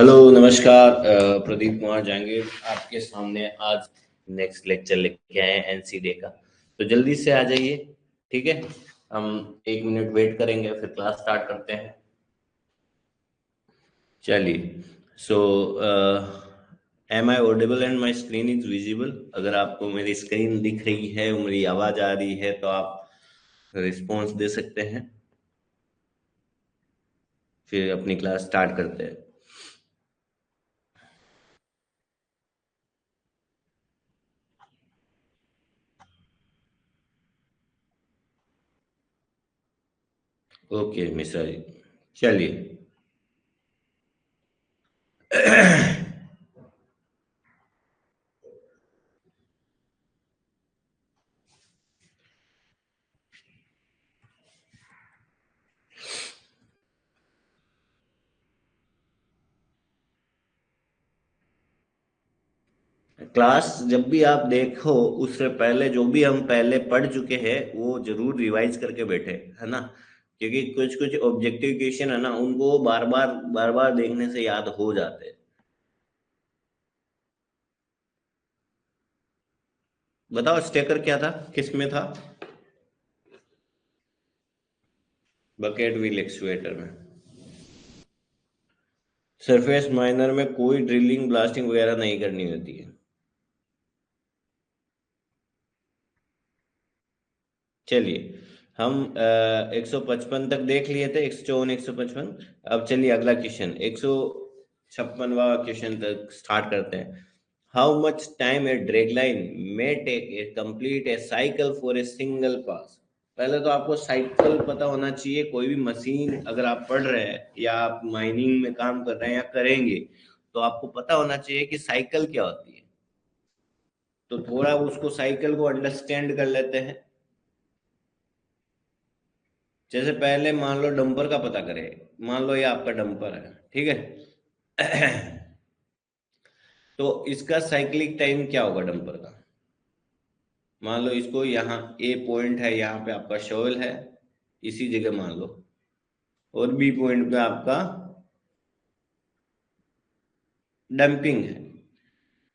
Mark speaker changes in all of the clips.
Speaker 1: Hello नमस्कार। प्रदीप कुमार जहांगीर आपके सामने आज नेक्स्ट लेक्चर लेके आए हैं एनसीडे का। तो जल्दी से आ जाइए। ठीक है, हम 1 मिनट वेट करेंगे फिर क्लास स्टार्ट करते हैं। चलिए। So am I audible and my screen is visible? अगर आपको मेरी स्क्रीन दिख रही है, मेरी आवाज आ रही है, तो आप रिस्पॉन्स दे सकते हैं। फिर अपनी क्लास स्टार्ट करते हैं। ओके मिश्रा जी, चलिए। क्लास जब भी आप देखो, उससे पहले जो भी हम पहले पढ़ चुके हैं वो जरूर रिवाइज करके बैठे, है ना। क्योंकि कुछ कुछ ऑब्जेक्टिव क्वेश्चन है ना, उनको बार बार देखने से याद हो जाते हैं। बताओ स्टेकर क्या था, किस में था? बकेट व्हील एक्चुएटर में। सरफेस माइनर में कोई ड्रिलिंग ब्लास्टिंग वगैरह नहीं करनी होती है। चलिए, हम 155 तक देख लिए थे, 154 155। अब चलिए अगला क्वेश्चन 156वां क्वेश्चन तक स्टार्ट करते हैं। How much time a drag line may take a complete a cycle for a single pass? पहले तो आपको साइकिल पता होना चाहिए। कोई भी मशीन अगर आप पढ़ रहे हैं या आप माइनिंग में काम कर रहे हैं या करेंगे, तो आपको पता होना चाहिए कि साइकिल क्या होती है। तो थोड़ा उसको साइकिल को अंडरस्टैंड कर लेते हैं। जैसे पहले मान लो डंपर का पता करें। मान लो ये आपका डंपर है, ठीक है। तो इसका साइक्लिक टाइम क्या होगा डंपर का? मान लो इसको यहाँ ए पॉइंट है, यहाँ पे आपका शॉयल है, इसी जगह मान लो, और बी पॉइंट पे आपका डंपिंग है।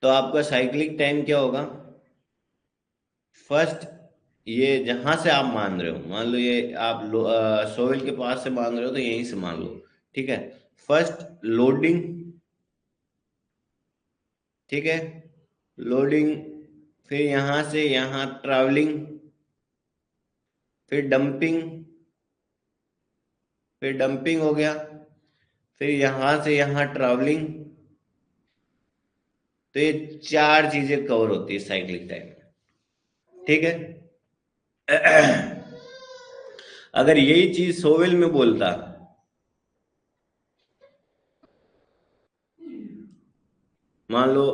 Speaker 1: तो आपका साइक्लिक टाइम क्या होगा? फर्स्ट, ये जहां से आप मान रहे हो, मान लो ये आप सोइल के पास से मान रहे हो, तो यहीं से मान लो। ठीक है। फर्स्ट लोडिंग, ठीक है, लोडिंग। फिर यहां से यहां ट्रैवलिंग, फिर डंपिंग, फिर डंपिंग हो गया, फिर यहां से यहां ट्रैवलिंग। तो ये चार चीजें कवर होती है साइक्लिक टाइम में। ठीक है। अगर यही चीज सोवेल में बोलता, मान लो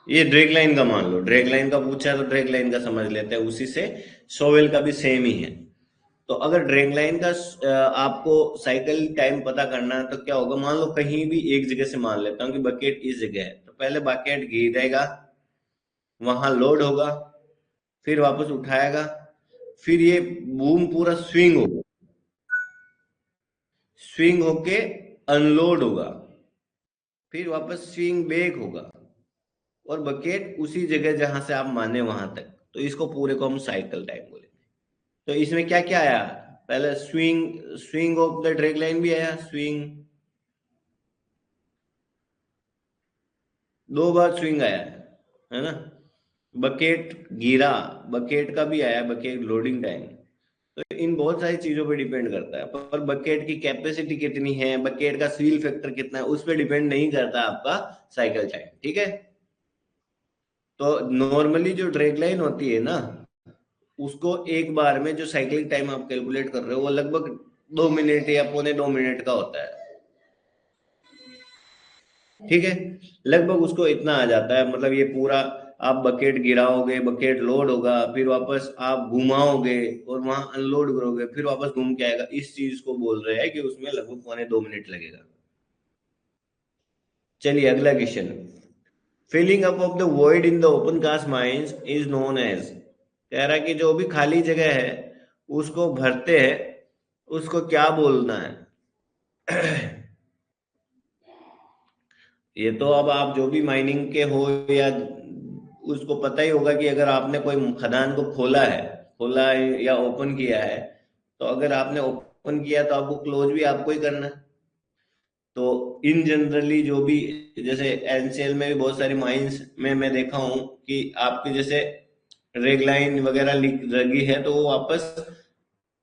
Speaker 1: ये ड्रैग लाइन का मान लो, ड्रैग लाइन का पूछा है तो ड्रैग लाइन का समझ लेते हैं, उसी से सोवेल का भी सेम ही है। तो अगर ड्रैग लाइन का आपको साइकिल टाइम पता करना है तो क्या होगा? मान लो कहीं भी एक जगह से मान लेता हूँ कि बकेट इस जगह है, तो पहले बकेट गिरेगा, वहां लोड होगा, फिर वापस उठाएगा, फिर ये बूम पूरा स्विंग होगा, स्विंग होके अनलोड होगा, फिर वापस स्विंग बैक होगा, और बकेट उसी जगह जहां से आप माने वहां तक। तो इसको पूरे को हम साइकिल टाइम बोलेंगे। तो इसमें क्या क्या आया? पहले swing, swing of the drag line भी आया, स्विंग, दो बार स्विंग आया है ना। बकेट गिरा, बकेट का भी आया, बकेट लोडिंग टाइम। तो इन बहुत सारी चीजों पे डिपेंड करता है, पर बकेट की कैपेसिटी कितनी है, बकेट का सील फैक्टर कितना है, उस पर डिपेंड नहीं करता आपका साइकिल टाइम। ठीक है। तो नॉर्मली जो ड्रैग लाइन होती है ना, उसको एक बार में जो साइक्लिंग टाइम आप कैलकुलेट कर रहे हो वो लगभग 2 मिनट या पौने 2 मिनट का होता है। ठीक है। लगभग उसको इतना आ जाता है, मतलब ये पूरा आप बकेट गिराओगे, बकेट लोड होगा, फिर वापस आप घुमाओगे और वहां अनलोड करोगे, फिर वापस घूम के आएगा। इस चीज को बोल रहे हैं कि उसमें लगभग पौने 2 मिनट लगेगा। चलिए अगला question. Filling up of the void in the open cast mines is known as? कह रहा है कि जो भी खाली जगह है उसको भरते हैं, उसको क्या बोलना है? ये तो अब आप जो भी माइनिंग के हो या उसको पता ही होगा कि अगर आपने कोई खदान को खोला है या ओपन किया है, तो अगर आपने ओपन किया तो आपको क्लोज भी आपको ही करना है। तो इन जनरली जो भी, जैसे एनसीएल में भी बहुत सारी माइंस में मैं देखा हूँ कि आपके जैसे रेग लाइन वगैरह लगी है, तो वो वापस,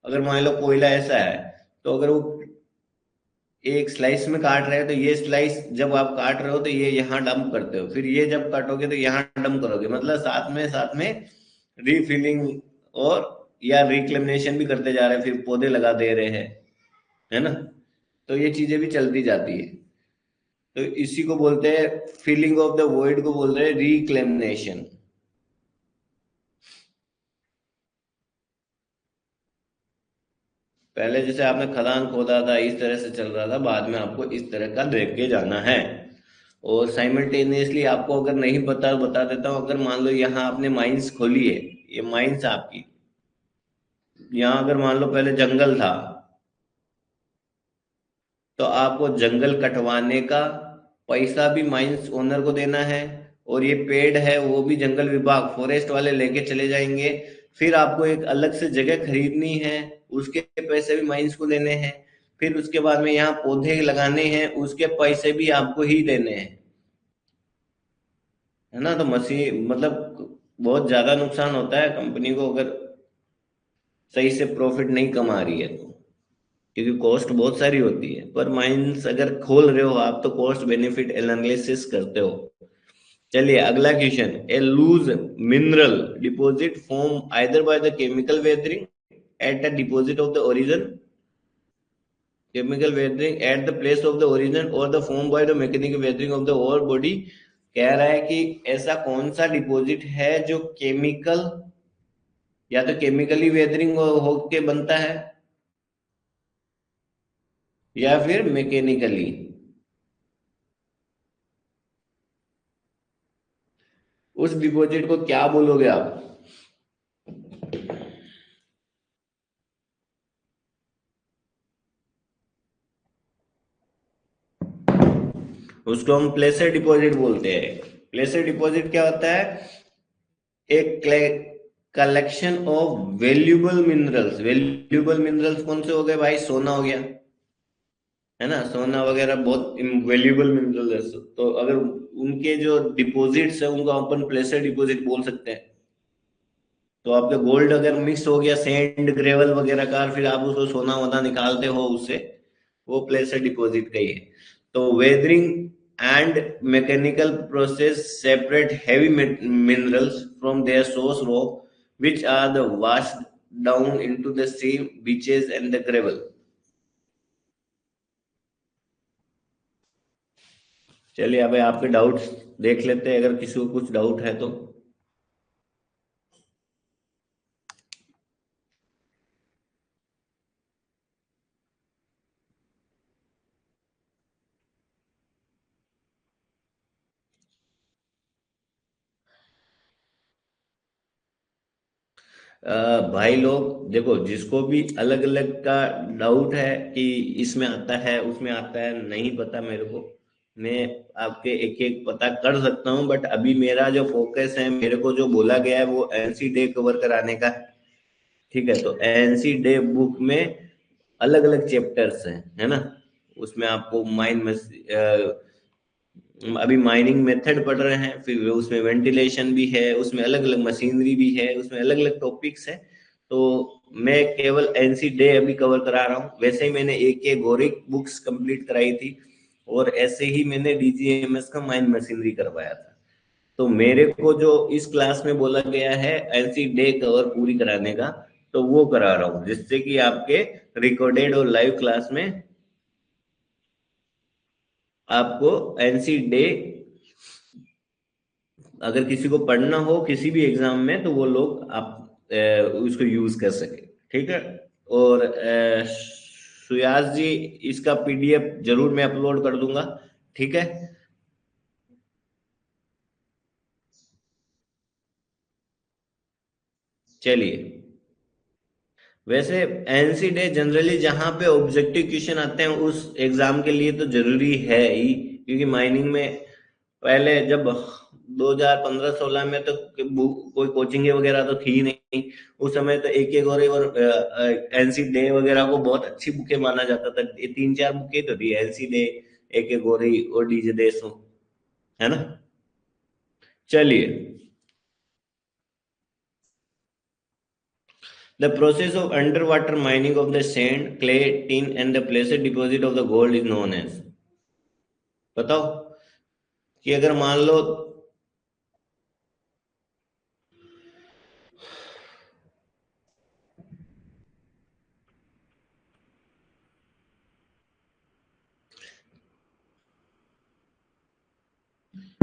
Speaker 1: अगर मान लो कोयला ऐसा है, तो अगर वो एक स्लाइस में काट रहे हैं, तो ये स्लाइस जब आप काट रहे हो तो ये यहाँ डंप करते हो, फिर ये जब काटोगे तो यहाँ डंप करोगे, मतलब साथ में रीफिलिंग और या रिक्लेमिनेशन भी करते जा रहे हैं, फिर पौधे लगा दे रहे हैं, है ना। तो ये चीजें भी चलती जाती है। तो इसी को बोलते हैं, फिलिंग ऑफ द वॉइड को बोलते हैं रिक्लेमिनेशन। पहले जैसे आपने खदान खोदा था, इस तरह से चल रहा था, बाद में आपको इस तरह का देख के जाना है। और साइमल्टेनियसली आपको अगर नहीं पता, बता देता हूँ। अगर मान लो यहाँ आपने माइंस खोली है, ये माइंस आपकी, यहाँ अगर मान लो पहले जंगल था, तो आपको जंगल कटवाने का पैसा भी माइंस ओनर को देना है, और ये पेड़ है वो भी जंगल विभाग फॉरेस्ट वाले लेके चले जाएंगे। फिर आपको एक अलग से जगह खरीदनी है, उसके पैसे भी माइंस को देने हैं। फिर उसके बाद में यहाँ पौधे लगाने हैं, उसके पैसे भी आपको ही देने हैं, है ना। तो मशीन मतलब बहुत ज्यादा नुकसान होता है कंपनी को अगर सही से प्रॉफिट नहीं कमा रही है तो, क्योंकि कॉस्ट बहुत सारी होती है। पर माइंस अगर खोल रहे हो आप, तो कॉस्ट बेनिफिट एनालिसिस करते हो। चलिए अगला question, a loose mineral deposit form either by the chemical weathering at the deposit of the origin, chemical weathering at the place of the origin, और the form by the mechanical weathering of the ore body. कह रहा है कि ऐसा कौन सा deposit है जो केमिकल, या तो केमिकली वेदरिंग होके बनता है, या फिर मैकेनिकली। उस डिपॉजिट को क्या बोलोगे आप? उसको हम प्लेसर डिपॉजिट बोलते हैं। प्लेसर डिपॉजिट क्या होता है? एक collection of valuable minerals. Valuable minerals कौन से हो गए भाई? सोना हो गया, है ना। सोना वगैरह बहुत वैल्यूएबल मिनरल है, तो अगर उनके जो डिपॉजिट्स है उनको अपन प्लेसर डिपॉजिट बोल सकते हैं। तो आपके गोल्ड अगर मिक्स हो गया सैंड ग्रेवल वगैरह का, फिर आप उसको सोना वोना निकालते हो उससे, वो प्लेसर डिपॉजिट का ही है। तो weathering and mechanical process separate heavy minerals from their source rock, which are the washed down into the sea beaches and the gravel। चलिए अब आपके डाउट्स देख लेते हैं, अगर किसी को कुछ डाउट है तो। भाई लोग देखो, जिसको भी अलग अलग का डाउट है कि इसमें आता है उसमें आता है, नहीं पता मेरे को, मैं आपके एक एक पता कर सकता हूँ। बट अभी मेरा जो फोकस है, मेरे को जो बोला गया है वो एनसी डे कवर कराने का है। ठीक है, तो एनसी डे बुक में अलग अलग चैप्टर्स हैं, है ना। उसमें आपको अभी माइनिंग मेथड पढ़ रहे हैं, फिर उसमें वेंटिलेशन भी है, उसमें अलग अलग मशीनरी भी है, उसमें अलग अलग टॉपिक्स है। तो मैं केवल एनसी डे अभी कवर करा रहा हूँ। वैसे ही मैंने एक एक गौरिक बुक्स कंप्लीट कराई थी, और ऐसे ही मैंने डीजीएमएस का माइन मशीनरी करवाया था। तो मेरे को जो इस क्लास में बोला गया है एनसी डे कवर पूरी कराने का, तो वो करा रहा हूँ, जिससे कि आपके रिकॉर्डेड और लाइव क्लास में आपको एनसी डे, अगर किसी को पढ़ना हो किसी भी एग्जाम में, तो वो लोग आप उसको यूज कर सके। ठीक है। और सुयास जी, इसका पीडीएफ जरूर मैं अपलोड कर दूंगा। ठीक है। चलिए, वैसे एनसी डे जनरली जहां पे ऑब्जेक्टिव क्वेश्चन आते हैं उस एग्जाम के लिए तो जरूरी है ही, क्योंकि माइनिंग में पहले जब 2015-16 में तो कोई कोचिंग वगैरह तो थी ही नहीं। उस समय तो एक एक और एनसी डे वगैरह को बहुत अच्छी बुकें माना जाता था। ये 3-4 बुकें तो थी, एनसी डे, एक एक गोरी और डीजे देसो, है ना। चलिए, the process of underwater mining of the sand, clay, tin and the placed deposit of the gold is known as. बताओ कि अगर मान लो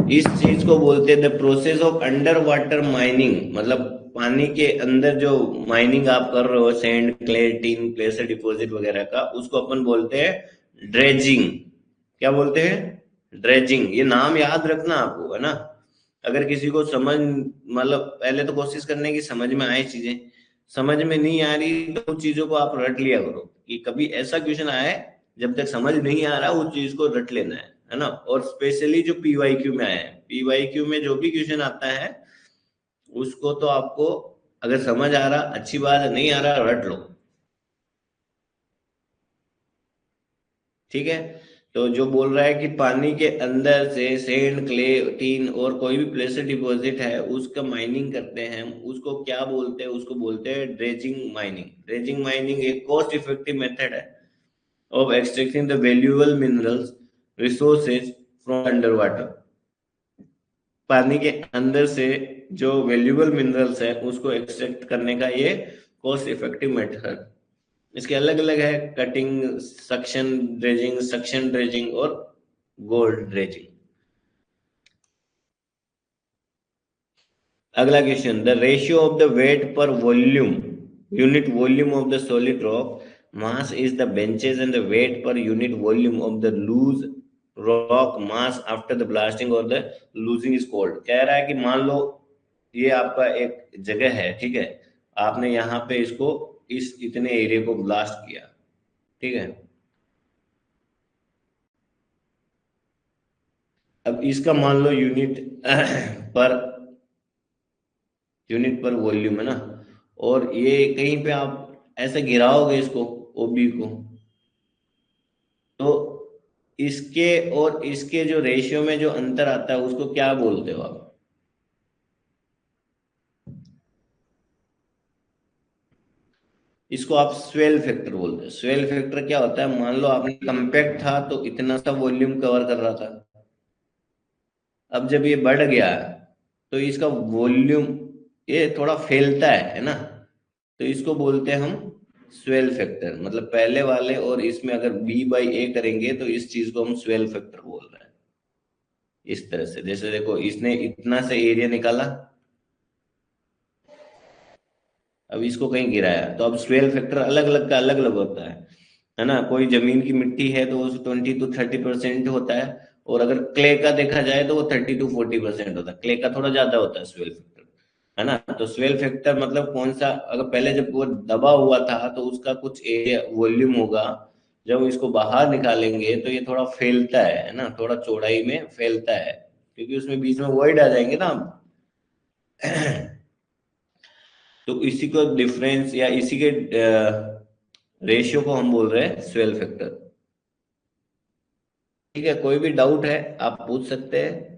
Speaker 1: इस चीज को बोलते हैं the process of underwater mining, मतलब पानी के अंदर जो माइनिंग आप कर रहे हो सैंड, क्ले, टिन, प्लेसर डिपॉजिट वगैरह का, उसको अपन बोलते हैं ड्रेजिंग। क्या बोलते हैं? ड्रेजिंग। ये नाम याद रखना आपको, है ना। अगर किसी को समझ, मतलब पहले तो कोशिश करने की समझ में आए चीजें। समझ में नहीं आ रही तो उन चीजों को आप रट लिया करो, कि कभी ऐसा क्वेश्चन आए जब तक समझ नहीं आ रहा उस चीज को रट लेना है ना। और स्पेशली जो पीवाईक्यू में आया है, पीवाईक्यू में जो भी क्वेश्चन आता है उसको तो आपको, अगर समझ आ रहा अच्छी बात है, नहीं आ रहा रट लो। ठीक है। तो जो बोल रहा है कि पानी के अंदर से सैंड, क्ले, टीन और कोई भी प्लेसर डिपॉजिट है उसका माइनिंग करते हैं, उसको क्या बोलते हैं? उसको बोलते हैं ड्रेजिंग माइनिंग। ड्रेजिंग माइनिंग एक कॉस्ट इफेक्टिव मेथड है of extracting the valuable minerals resources from under water. पानी के अंदर से जो वैल्यूएबल मिनरल्स है उसको एक्सट्रैक्ट करने का ये कॉस्ट इफेक्टिव मेथड। इसके अलग अलग है, कटिंग, सक्शन ड्रेजिंग और गोल्ड ड्रेजिंग। अगला question, the ratio of the weight per volume, unit volume of the solid rock mass is the benches and the weight per unit volume of the loose rock mass after the blasting और the loosing is cold. कह रहा है कि मान लो ये आपका एक जगह है, ठीक है, आपने यहाँ पे इसको इस इतने एरिया को ब्लास्ट किया, ठीक है। अब इसका मान लो पर यूनिट पर वॉल्यूम है ना, और ये कहीं पे आप ऐसे गिराओगे इसको, ओबी को, तो इसके और इसके जो रेशियो में जो अंतर आता है उसको क्या बोलते हो आप? इसको आप स्वेल फैक्टर बोलते हैं। स्वेल फैक्टर क्या होता है? मान लो आपने कंपैक्ट था तो इतना सा वॉल्यूम कवर कर रहा था, अब जब ये बढ़ गया तो इसका वॉल्यूम ये थोड़ा फैलता है ना, तो इसको बोलते हैं हम स्वेल फैक्टर। मतलब पहले वाले और इसमें अगर B/A करेंगे तो इस चीज को हम स्वेल फैक्टर बोल रहे हैं। इस तरह से, जैसे देखो इसने इतना से एरिया निकाला, अब इसको कहीं गिराया, तो अब स्वेल फैक्टर अलग अलग का अलग अलग होता है ना। कोई जमीन की मिट्टी है तो वो 20 to 30% होता है, और अगर क्ले का देखा जाए तो वो 30 to 40% होता है। क्ले का थोड़ा ज्यादा होता है स्वेल फैक्टर, है ना। तो स्वेल फैक्टर मतलब कौन सा, अगर पहले जब वो दबा हुआ था तो उसका कुछ एरिया वॉल्यूम होगा, जब इसको बाहर निकालेंगे तो ये थोड़ा फैलता है ना, थोड़ा चौड़ाई में फैलता है, क्योंकि उसमें बीच में वॉइड आ जाएंगे ना। तो इसी को डिफरेंस या इसी के रेशियो को हम बोल रहे हैं स्वेल फैक्टर। ठीक है, कोई भी डाउट है आप पूछ सकते हैं।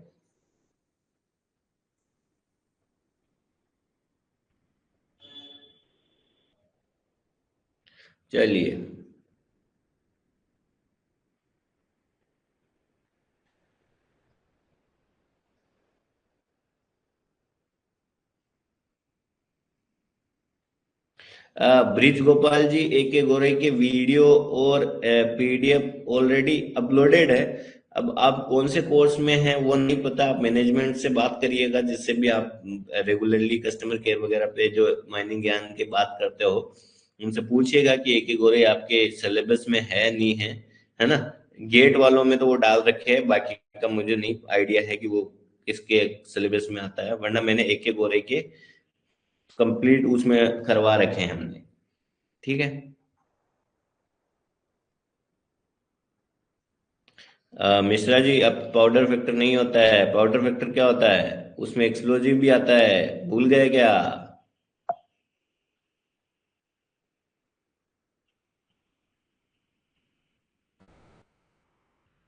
Speaker 1: चलिए, ब्रिज गोपाल जी, AK गोरे के वीडियो और PDF ऑलरेडी अपलोडेड है। अब आप कौन से कोर्स में हैं वो नहीं पता, आप मैनेजमेंट से बात करिएगा, जिससे भी आप रेगुलरली कस्टमर केयर वगैरह पे जो माइनिंग ज्ञान की बात करते हो उनसे पूछिएगा कि AK गोरे आपके सिलेबस में है नहीं है ना। गेट वालों में तो वो डाल रखे हैं, बाकी का मुझे नहीं आइडिया है कि वो किसके सिलेबस में आता है, वरना मैंने AK गोरे के कंप्लीट उसमें करवा रखे हैं हमने। ठीक है। मिश्रा जी, अब पाउडर फैक्टर नहीं होता है। पाउडर फैक्टर क्या होता है? उसमें एक्सप्लोजिव भी आता है, भूल गए क्या?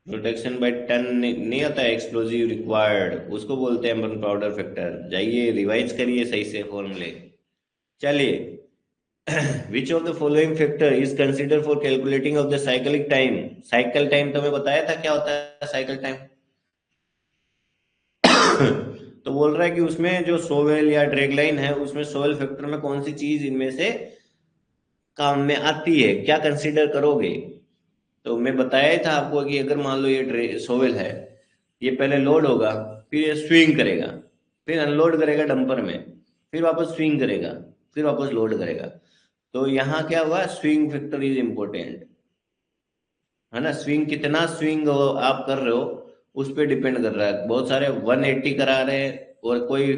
Speaker 1: प्रोटेक्शन बाय टन नहीं होता है, एक्सप्लोजिव रिक्वायर्ड, उसको बोलते हैं अपन पाउडर फैक्टर। जाइए रिवाइज करिए सही से फॉर्मूले। चलिए, विच of the following factor is consider for calculating of the cyclic time? Cycle time तो मैं बताया था क्या होता है साइकिल टाइम। तो बोल रहा है कि उसमें जो सोवेल या ड्रैग लाइन है, उसमें सोवेल फैक्टर में कौन सी चीज इनमें से काम में आती है, क्या कंसीडर करोगे? तो मैं बताया ही था आपको कि अगर मान लो ये सोवेल है, ये पहले लोड होगा, फिर ये स्विंग करेगा, फिर अनलोड करेगा डंपर में, फिर वापस स्विंग करेगा, फिर वापस लोड करेगा। तो यहाँ क्या हुआ, स्विंग फैक्टर इज इम्पोर्टेंट, है ना। स्विंग कितना स्विंग आप कर रहे हो, उस पर डिपेंड कर रहा है। बहुत सारे 180 करा रहे हैं, और कोई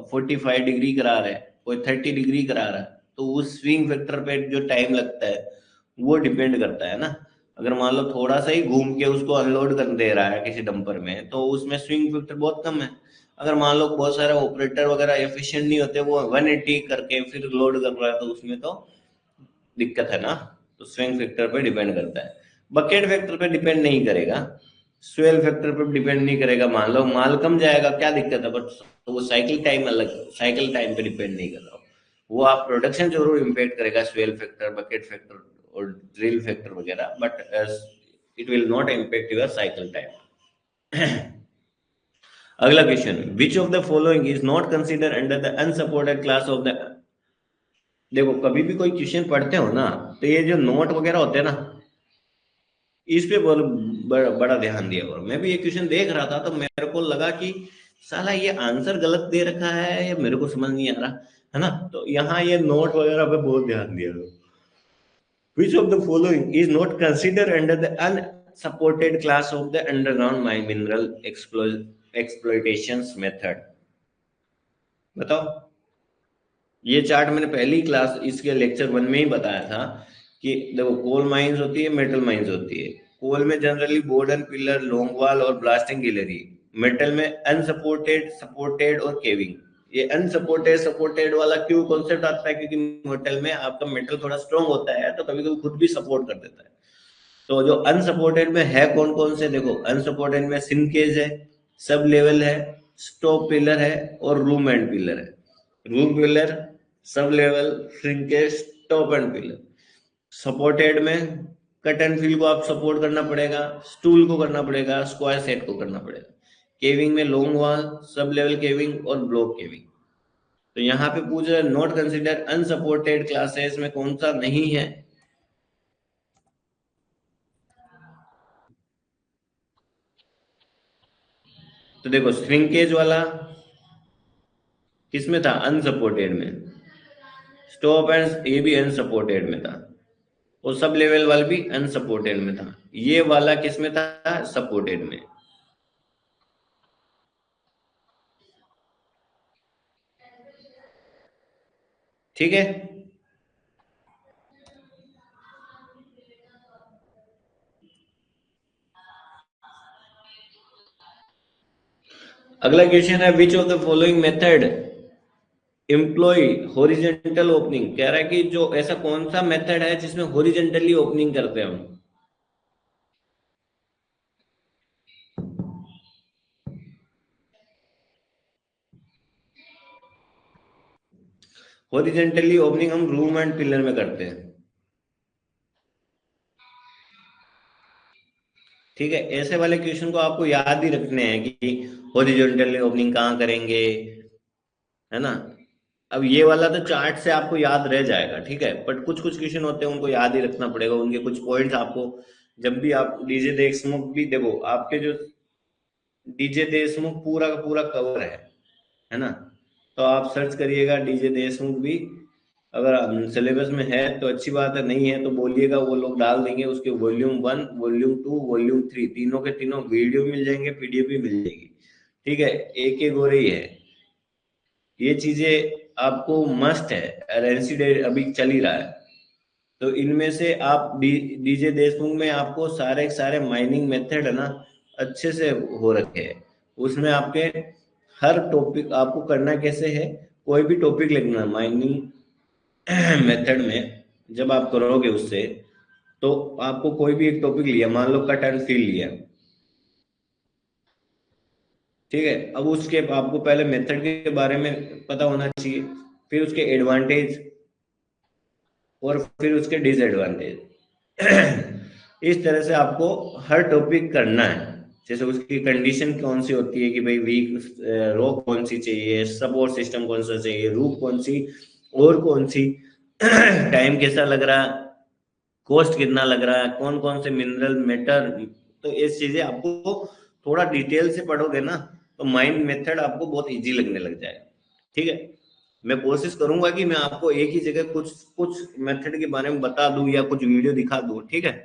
Speaker 1: 45 डिग्री करा रहे हैं, कोई 30 डिग्री करा रहा है। तो उस स्विंग फैक्टर पे जो टाइम लगता है वो डिपेंड करता है ना। अगर मान लो थोड़ा सा ही घूम के उसको अनलोड कर दे रहा है किसी डंपर में, तो उसमें स्विंग फैक्टर बहुत कम है। अगर मान लो बहुत सारे ऑपरेटर वगैरह एफिशिएंट नहीं होते, वो 180 करके फिर लोड कर रहा है, तो उसमें तो दिक्कत है ना। तो स्विंग फैक्टर पे डिपेंड करता है, बकेट फैक्टर पे डिपेंड नहीं करेगा, स्वेल फैक्टर पे डिपेंड नहीं करेगा। मान लो माल कम जाएगा, क्या दिक्कत है, बट तो वो साइकिल टाइम अलग, साइकिल टाइम पे डिपेंड नहीं कर रहा। वो आप प्रोडक्शन जरूर इम्पेक्ट करेगा, स्वेल फैक्टर, बकेट फैक्टर और ड्रिल फैक्टर वगैरह, but it will not impact your cycle time. अगला question, which of the following is not consider under the unsupported class of the. देखो, कभी भी कोई क्वेश्चन पढ़ते हो ना, तो ये जो नोट वगैरह होते हैं ना, इस पे बड़ा ध्यान दिया करो। मैं भी ये क्वेश्चन देख रहा था, तो मेरे को लगा कि साला ये आंसर गलत दे रखा है, या मेरे को समझ नहीं आ रहा, है ना। तो यहाँ ये नोट वगैरह पे बहुत ध्यान दिया करो। विच of the following is not consider under the unsupported class of the underground mine mineral exploitation method? बताओ। ये चार्ट मैंने पहली क्लास इसके लेक्चर 1 में ही बताया था कि देखो, कोल माइंस होती है, मेटल माइंस होती है। कोल में generally board and pillar, long wall और ब्लास्टिंग गैलरी। मेटल में अनसपोर्टेड, सपोर्टेड और केविंग। ये अनसपोर्टेड सपोर्टेड वाला क्यों कॉन्सेप्ट आता है? क्योंकि मेटल में आपका मेटल थोड़ा स्ट्रॉन्ग होता है, तो कभी कभी खुद भी सपोर्ट कर देता है। तो जो अनसपोर्टेड में है कौन कौन से, देखो, अनसपोर्टेड में सिनकेज है, सब लेवल है, स्टॉप पिलर है और रूम एंड पिलर है। Room pillar, sub level, shrinkage, top and pillar. Supported में कट एंड फिल को आप सपोर्ट करना पड़ेगा, स्टूल को करना पड़ेगा, स्क्वायर सेट को करना पड़ेगा। केविंग में long wall, sub level caving और ब्लॉक केविंग। तो यहाँ पे पूछ रहे नॉट कंसिडर अनसपोर्टेड क्लासेस में कौन सा नहीं है? तो देखो, श्रिंकेज वाला किसमें था? अनसपोर्टेड में। स्टॉप एंड ये भी अनसपोर्टेड में था, और सब लेवल वाला भी अनसपोर्टेड में था। ये वाला किसमें था? सपोर्टेड में। ठीक है। अगला क्वेश्चन है, which of the following method employ horizontal opening? कह रहा है कि जो ऐसा कौन सा मेथड है जिसमें हॉरिजेंटली ओपनिंग करते हैं हम? हॉरिजेंटली ओपनिंग हम रूम एंड पिलर में करते हैं। ठीक है, ऐसे वाले क्वेश्चन को आपको याद ही रखने हैं कि हॉरिजॉन्टली ओपनिंग कहाँ करेंगे, है ना। अब ये वाला तो चार्ट से आपको याद रह जाएगा, ठीक है, बट कुछ कुछ क्वेश्चन होते हैं उनको याद ही रखना पड़ेगा, उनके कुछ पॉइंट्स आपको। जब भी आप डीजे देशमुख भी देखो, आपके जो डीजे देशमुख पूरा का पूरा कवर है ना। तो आप सर्च करिएगा डीजे देशमुख भी। अगर सिलेबस में है तो अच्छी बात है, नहीं है तो बोलिएगा, वो लोग डाल देंगे उसके वॉल्यूम 1, वॉल्यूम 2, वॉल्यूम 3, तीनों के तीनों वीडियो मिल जाएंगे, पीडीएफ भी मिल जाएगी। ठीक है, एक एक हो रही है ये चीजें, आपको मस्ट है। एनसी डे अभी चल ही रहा है, तो इनमें से आप डीजे देशमुख में आपको सारे सारे माइनिंग मेथड है ना, अच्छे से हो रखे हैं। उसमें आपके हर टॉपिक आपको करना कैसे है, कोई भी टॉपिक लिखना माइनिंग मेथड में जब आप करोगे उससे, तो आपको कोई भी एक टॉपिक लिया, मान लो कट एंड फिल लिया, ठीक है। अब उसके आपको पहले मेथड के बारे में पता होना चाहिए, फिर उसके एडवांटेज और फिर उसके डिसएडवांटेज। इस तरह से आपको हर टॉपिक करना है। जैसे उसकी कंडीशन कौन सी होती है कि भाई वीक रॉक कौन सी चाहिए, सपोर्ट सिस्टम कौन सा चाहिए, रूफ कौन सी और कौन सी, टाइम कैसा लग रहा, कॉस्ट कितना लग रहा है, कौन कौन से मिनरल मेटर। तो ये चीजें आपको थोड़ा डिटेल से पढ़ोगे ना, तो माइंड मेथड आपको बहुत इजी लगने लग जाएगा। ठीक है, मैं कोशिश करूंगा कि मैं आपको एक ही जगह कुछ कुछ मेथड के बारे में बता दूं या कुछ वीडियो दिखा दूं, ठीक है।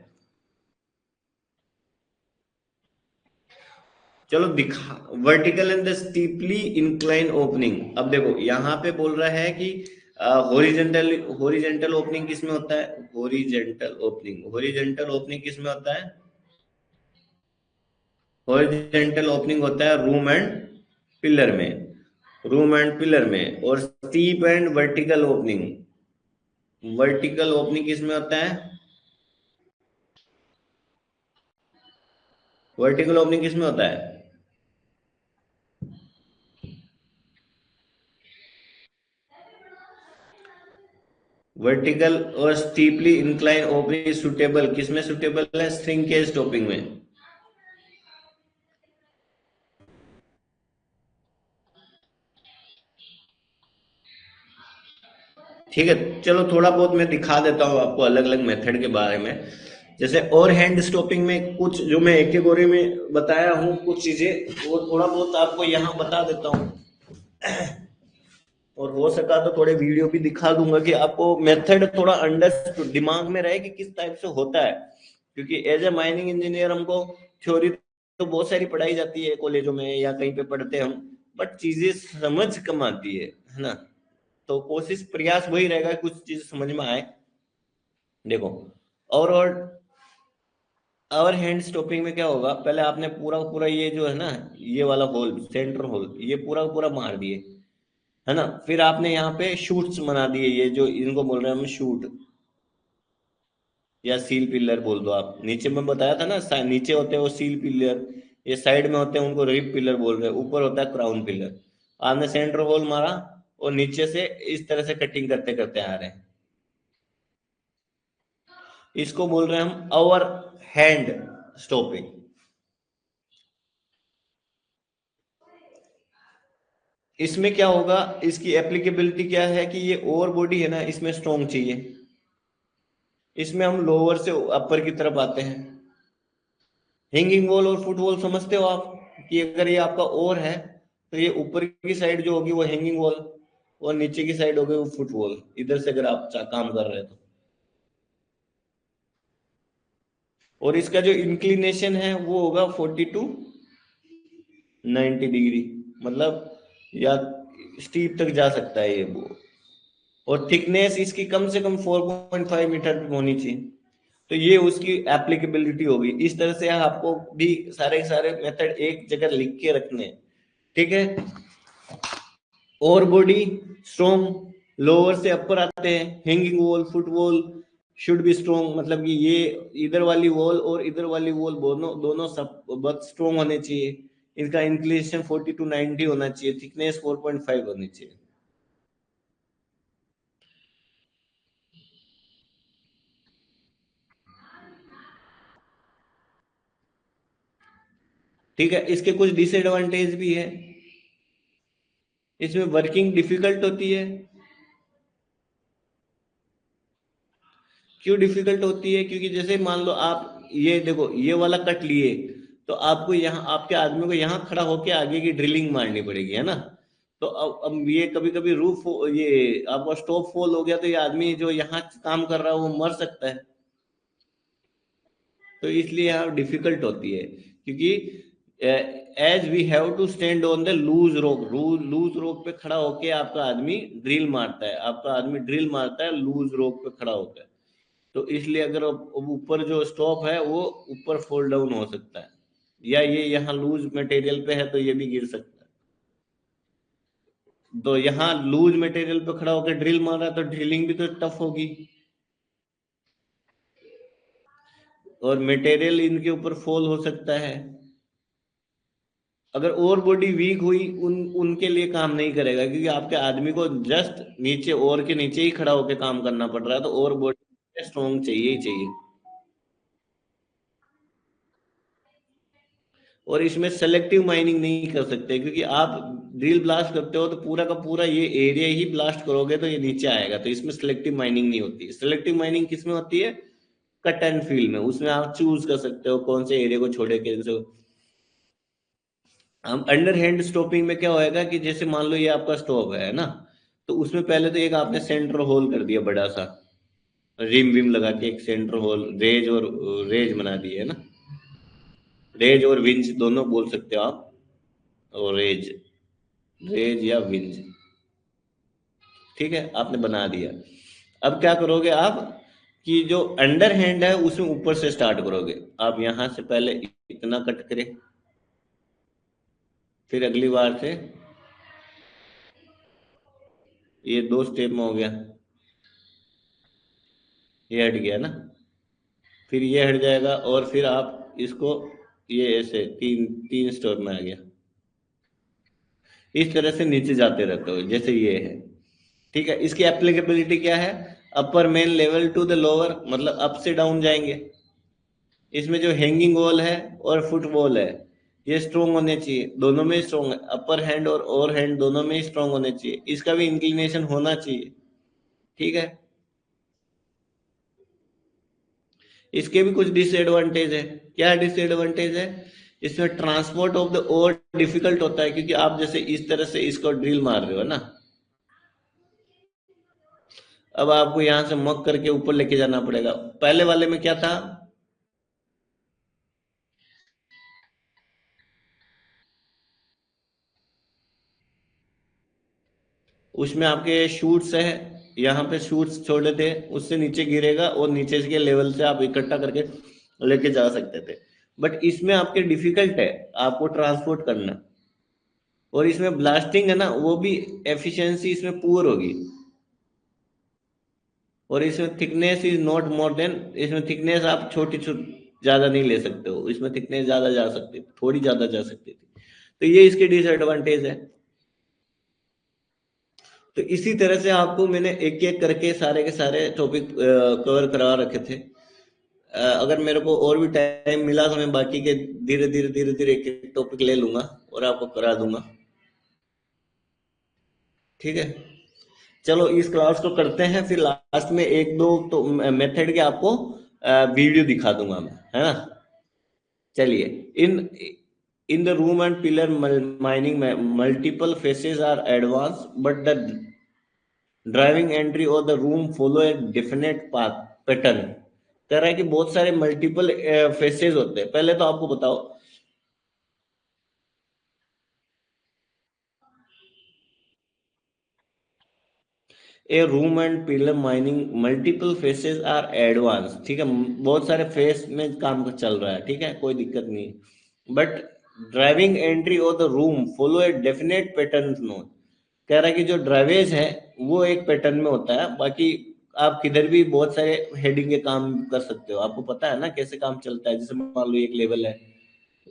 Speaker 1: चलो दिखा, vertical and the steeply incline opening. अब देखो यहाँ पे बोल रहा है कि हॉरिजेंटल हॉरिजेंटल ओपनिंग किस में होता है, हॉरिजेंटल ओपनिंग किस में होता है, हॉरिजेंटल ओपनिंग होता है रूम एंड पिलर में, रूम एंड पिलर में। और steep and vertical opening, vertical opening किस में होता है, वर्टिकल ओपनिंग किस में होता है, वर्टिकल और स्टीपली इंक्लाइन ओपनिंग सुटेबल किस में सुटेबल है, श्रिंकेज टॉपिंग में। ठीक है, चलो थोड़ा बहुत मैं दिखा देता हूँ आपको अलग अलग मेथड के बारे में। जैसे और हैंड स्टॉपिंग में कुछ जो मैं एक कैटेगरी में बताया हूँ कुछ चीजें, वो थोड़ा बहुत आपको यहाँ बता देता हूँ। और हो सका तो थोड़े वीडियो भी दिखा दूंगा कि आपको मेथड थोड़ा अंडर दिमाग में रहे कि किस टाइप से होता है। क्योंकि एज ए माइनिंग इंजीनियर हमको थ्योरी तो बहुत सारी पढ़ाई जाती है कॉलेजों में या कहीं पे पढ़ते हैं हम, बट चीजें समझ कम आती है ना। तो कोशिश प्रयास वही रहेगा कि कुछ चीज समझ में आए। देखो, और आवर हैंड स्टॉपिंग में क्या होगा, पहले आपने पूरा पूरा ये जो है ना, ये वाला होल सेंटर होल ये पूरा पूरा मार दिए, है ना। फिर आपने यहाँ पे शूट्स बना दिए, ये जो इनको बोल रहे हैं हम शूट या सील पिलर बोल दो आप। नीचे में बताया था ना, नीचे होते हैं वो सील पिलर, ये साइड में होते हैं उनको रिब पिलर बोल रहे हैं, ऊपर होता है क्राउन पिलर। आपने सेंटर होल मारा और नीचे से इस तरह से कटिंग करते करते आ रहे हैं, इसको बोल रहे हैं हम आवर हैंड स्टॉपिंग। इसमें क्या होगा, इसकी एप्लीकेबिलिटी क्या है कि ये ओवर बॉडी है ना, इसमें स्ट्रॉन्ग चाहिए। इसमें हम लोअर से अपर की तरफ आते हैं। हैंगिंग वॉल और फुट वॉल समझते हो आप, कि अगर ये आपका ओर है तो ये ऊपर की साइड जो होगी वो हैंगिंग वॉल और नीचे की साइड होगी वो फुट वॉल, इधर से अगर आप काम कर रहे हैं तो। और इसका जो इंक्लिनेशन है वो होगा 40 to 90 डिग्री, मतलब या स्टीप तक जा सकता है ये वो। और थिकनेस इसकी कम से कम 4.5 मीटर होनी चाहिए। तो ये उसकी एप्लीकेबिलिटी होगी। इस तरह से आपको भी सारे सारे मेथड एक जगह लिख के रखने हैं, ठीक है। और बॉडी स्ट्रॉन्ग, लोअर से अपर आते हैं, hanging wall foot wall should be strong, मतलब कि ये इधर वाली वॉल और इधर वाली वॉल दोनों दोनों सब बहुत स्ट्रॉन्ग होने चाहिए। इनका इंक्लिनेशन 40 to 90 होना चाहिए, थिकनेस 4.5 होनी चाहिए। ठीक है, इसके कुछ डिसएडवांटेज भी है। इसमें वर्किंग डिफिकल्ट होती है। क्यों डिफिकल्ट होती है, क्योंकि जैसे मान लो आप ये देखो ये वाला कट लिए, तो आपको यहाँ आपके आदमी को यहाँ खड़ा होके आगे की ड्रिलिंग मारनी पड़ेगी, है ना। तो अब ये कभी कभी रूफ ये आपका स्टॉप फॉल हो गया तो ये आदमी जो यहाँ काम कर रहा है वो मर सकता है। तो इसलिए यहाँ डिफिकल्ट होती है, क्योंकि as we have to stand on the loose rock, loose rock पे खड़ा होके आपका आदमी ड्रिल मारता है, आपका आदमी ड्रिल मारता है लूज रोक पे खड़ा होकर। तो इसलिए अगर ऊपर जो स्टॉप है वो ऊपर फॉल डाउन हो सकता है। या ये यहाँ लूज मटेरियल पे है तो ये भी गिर सकता है। तो यहाँ लूज मटेरियल पे खड़ा होकर ड्रिल मार रहा है तो ड्रिलिंग भी तो टफ होगी, और मटेरियल इनके ऊपर फॉल हो सकता है। अगर और बॉडी वीक हुई उनके लिए काम नहीं करेगा, क्योंकि आपके आदमी को जस्ट नीचे और के नीचे ही खड़ा होकर काम करना पड़ रहा है, तो और बॉडी स्ट्रॉन्ग चाहिए ही चाहिए। और इसमें सेलेक्टिव माइनिंग नहीं कर सकते, क्योंकि आप ड्रिल ब्लास्ट करते हो तो पूरा का पूरा ये एरिया ही ब्लास्ट करोगे तो ये नीचे आएगा, तो इसमें सेलेक्टिव माइनिंग नहीं होती। सेलेक्टिव माइनिंग किस में होती है? कट एंड फील में। उसमें आप चूज कर सकते हो कौन से एरिया को छोड़े कैसे। हम अंडर हैंड स्टॉपिंग में क्या होएगा कि जैसे मान लो ये आपका स्टॉप है ना, तो उसमें पहले तो एक आपने सेंटर होल कर दिया बड़ा सा, रिम विम लगा के एक सेंटर होल, रेज और रेज बना दिए है ना। रेज और विंच दोनों बोल सकते हो आप, और रेज, रेज या विंच, ठीक है, आपने बना दिया। अब क्या करोगे आप कि जो अंडर हैंड है उसमें ऊपर से स्टार्ट करोगे। आप यहां से पहले इतना कट करें, फिर अगली बार से ये दो स्टेप में हो गया, ये हट गया ना, फिर ये हट जाएगा, और फिर आप इसको ये ऐसे तीन तीन स्टेप में आ गया। इस तरह से नीचे जाते रहते हो जैसे ये है, ठीक है। इसकी एप्लीकेबिलिटी क्या है? Upper main level to the lower, मतलब अप से डाउन जाएंगे। इसमें जो हैंगिंग वॉल है और फुट वॉल है ये स्ट्रोंग होने चाहिए, दोनों में स्ट्रोंग है। अपर हैंड और ओवर हैंड दोनों में स्ट्रोंग होने चाहिए, इसका भी इंक्लिनेशन होना चाहिए, ठीक है। इसके भी कुछ डिसएडवांटेज है। क्या डिसएडवांटेज है? इसमें transport of the ore difficult होता है, क्योंकि आप जैसे इस तरह से इसको ड्रिल मार रहे हो ना, अब आपको यहां से मक करके ऊपर लेके जाना पड़ेगा। पहले वाले में क्या था? उसमें आपके शूट्स है, यहाँ पे शूट्स छोड़े थे, उससे नीचे गिरेगा और नीचे के लेवल से आप इकट्ठा करके लेके जा सकते थे। बट इसमें आपके डिफिकल्ट है आपको ट्रांसपोर्ट करना, और इसमें ब्लास्टिंग है ना वो भी एफिशिएंसी इसमें पुअर होगी। और इसमें thickness is not more than, इसमें थिकनेस आप छोटी छोटी ज्यादा नहीं ले सकते हो, इसमें थिकनेस ज्यादा जा सकती, थोड़ी ज्यादा जा सकती थी। तो ये इसके डिसएडवांटेज है। तो इसी तरह से आपको मैंने एक एक करके सारे के सारे टॉपिक कवर करा रखे थे। अगर मेरे को और भी टाइम मिला तो मैं बाकी के धीरे धीरे एक एक टॉपिक ले लूंगा और आपको करा दूंगा, ठीक है। चलो इस क्लास को करते हैं, फिर लास्ट में एक दो तो मेथड के आपको वीडियो दिखा दूंगा मैं, है ना। चलिए, in in the room and pillar mining में multiple faces are advance, but the driving entry और the room follow a definite path pattern. कह रहा है कि बहुत सारे मल्टीपल फेसेस होते हैं। पहले तो आपको बताओ, a room and pillar mining multiple faces are advance, ठीक है, बहुत सारे फेस में काम चल रहा है, ठीक है, कोई दिक्कत नहीं। बट ड्राइविंग एंट्री और the room follow a definite pattern no. कह रहा है कि जो ड्राइवेज है वो एक पैटर्न में होता है, बाकी आप किधर भी बहुत सारे हेडिंग के काम कर सकते हो। आपको पता है ना कैसे काम चलता है, जैसे मान लो एक लेवल है,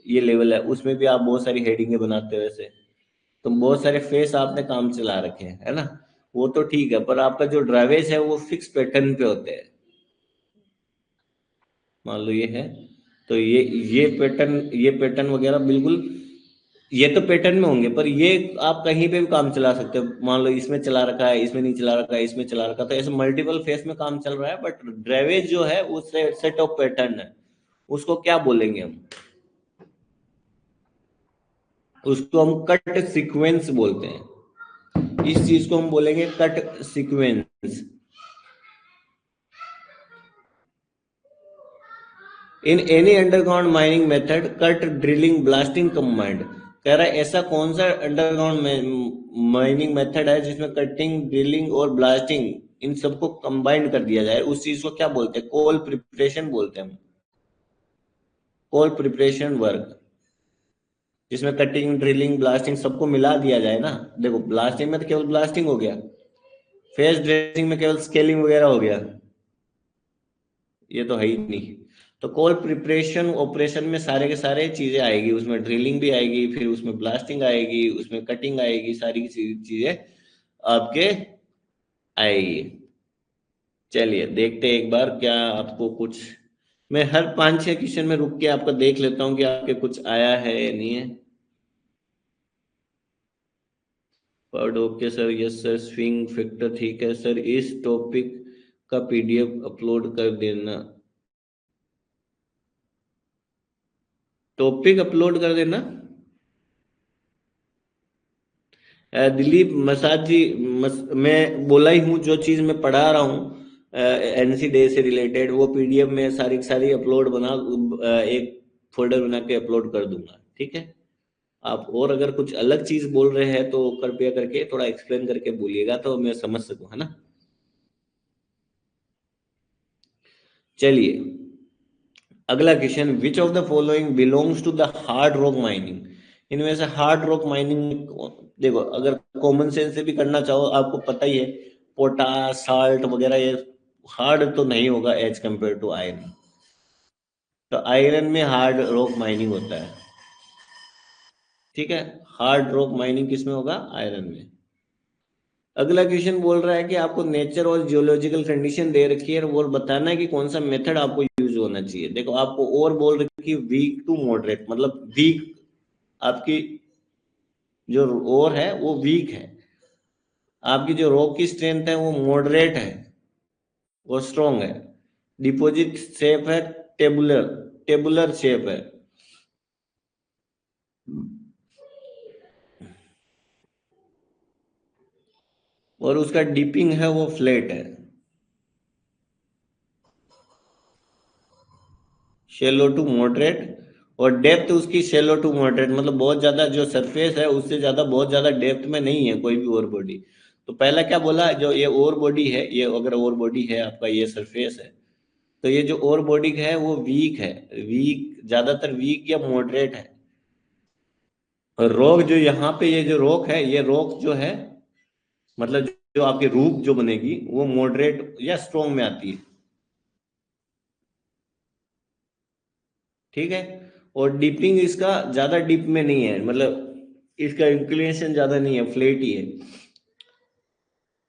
Speaker 1: ये लेवल है, उसमें भी आप बहुत सारी हेडिंगे बनाते हो ऐसे। तो बहुत सारे फेस आपने काम चला रखे हैं, है ना। वो तो ठीक है, पर आपका जो ड्राइवेज है वो फिक्स पैटर्न पे होते हैं। मान लो ये है, तो ये पैटर्न वगैरह बिल्कुल ये तो पैटर्न में होंगे, पर ये आप कहीं पे भी काम चला सकते हो। मान लो इसमें चला रखा है, इसमें नहीं चला रखा है, इसमें चला रखा, तो ऐसे मल्टीपल फेस में काम चल रहा है। बट ड्राइवेज जो है वो सेट ऑफ पैटर्न है, उसको क्या बोलेंगे हम? उसको हम कट सीक्वेंस बोलते हैं। इस चीज को हम बोलेंगे cut sequence. In any underground mining method cut drilling blasting combined. कह रहा है ऐसा कौन सा अंडरग्राउंड माइनिंग मेथड है जिसमें कटिंग ड्रिलिंग और ब्लास्टिंग इन सबको कंबाइंड कर दिया जाए, उस चीज को क्या बोलते हैं? कोल प्रिपरेशन बोलते हैं हम, कोल प्रिपरेशन वर्क। जिसमें कटिंग, ड्रिलिंग, ब्लास्टिंग सबको मिला दिया जाए ना। देखो ब्लास्टिंग में तो केवल ब्लास्टिंग हो गया, फेस ड्रेसिंग में केवल स्केलिंग वगैरह हो गया, ये तो है ही नहीं। तो कोल प्रिपरेशन ऑपरेशन में सारे के सारे चीजें आएगी, उसमें ड्रिलिंग भी आएगी, फिर उसमें ब्लास्टिंग आएगी, उसमें कटिंग आएगी, सारी की चीजें आपके आएगी। चलिए देखते हैं एक बार क्या आपको कुछ, मैं हर 5-6 क्वेश्चन में रुक के आपका देख लेता हूँ कि आपके कुछ आया है या नहीं है। Word okay sir, yes sir, swing factor ठीक है सर, इस टॉपिक का पीडीएफ अपलोड कर देना, टॉपिक अपलोड कर देना। दिलीप मसाज जी, मैं बोला ही हूँ, जो चीज मैं पढ़ा रहा हूँ एनसी डे से रिलेटेड, वो पीडीएफ में सारी की सारी अपलोड बना, एक फोल्डर बना के अपलोड कर दूंगा, ठीक है। आप और अगर कुछ अलग चीज बोल रहे हैं तो कृपया करके थोड़ा एक्सप्लेन करके बोलिएगा तो मैं समझ सकूं, है ना। चलिए अगला question, which of the following belongs to the hard rock mining, इनमें से हार्ड रॉक माइनिंग, देखो अगर कॉमन सेंस से भी करना चाहो, आपको पता ही है पोटास, साल्ट वगैरह, ये हार्ड तो नहीं होगा एज कंपेयर टू आयरन। तो आयरन में हार्ड रॉक माइनिंग होता है, ठीक है। हार्ड रॉक माइनिंग किस में होगा, आयरन में। अगला क्वेश्चन बोल रहा है कि आपको नेचर और जियोलॉजिकल कंडीशन दे रखी है और बताना है कि कौन सा मेथड आपको यूज होना चाहिए। देखो आपको और बोल रखी है वीक टू मॉडरेट, मतलब वीक, आपकी जो और है वो वीक है, आपकी जो रॉक की स्ट्रेंथ है वो मॉडरेट है, वो स्ट्रॉन्ग है। डिपॉजिट शेप है टेबुलर, टेबुलर शेप है, और उसका डिपिंग है वो फ्लैट है। शेलो टू मॉडरेट, और डेप्थ उसकी शेलो टू मॉडरेट, मतलब बहुत ज्यादा जो सरफेस है उससे ज्यादा बहुत ज्यादा डेप्थ में नहीं है कोई भी और बॉडी। तो पहला क्या बोला, जो ये और बॉडी है, ये अगर और बॉडी है आपका, ये सरफेस है, तो ये जो और बॉडी है वो वीक है, वीक ज्यादातर वीक या मॉडरेट है। और रॉक जो यहाँ पे, ये जो रॉक है, ये रॉक जो है, मतलब जो आपकी रूप जो बनेगी वो मॉडरेट या स्ट्रॉन्ग में आती है, ठीक है। और डिपिंग इसका ज्यादा डीप में नहीं है, मतलब इसका इंक्लिनेशन ज्यादा नहीं है, फ्लैट ही है।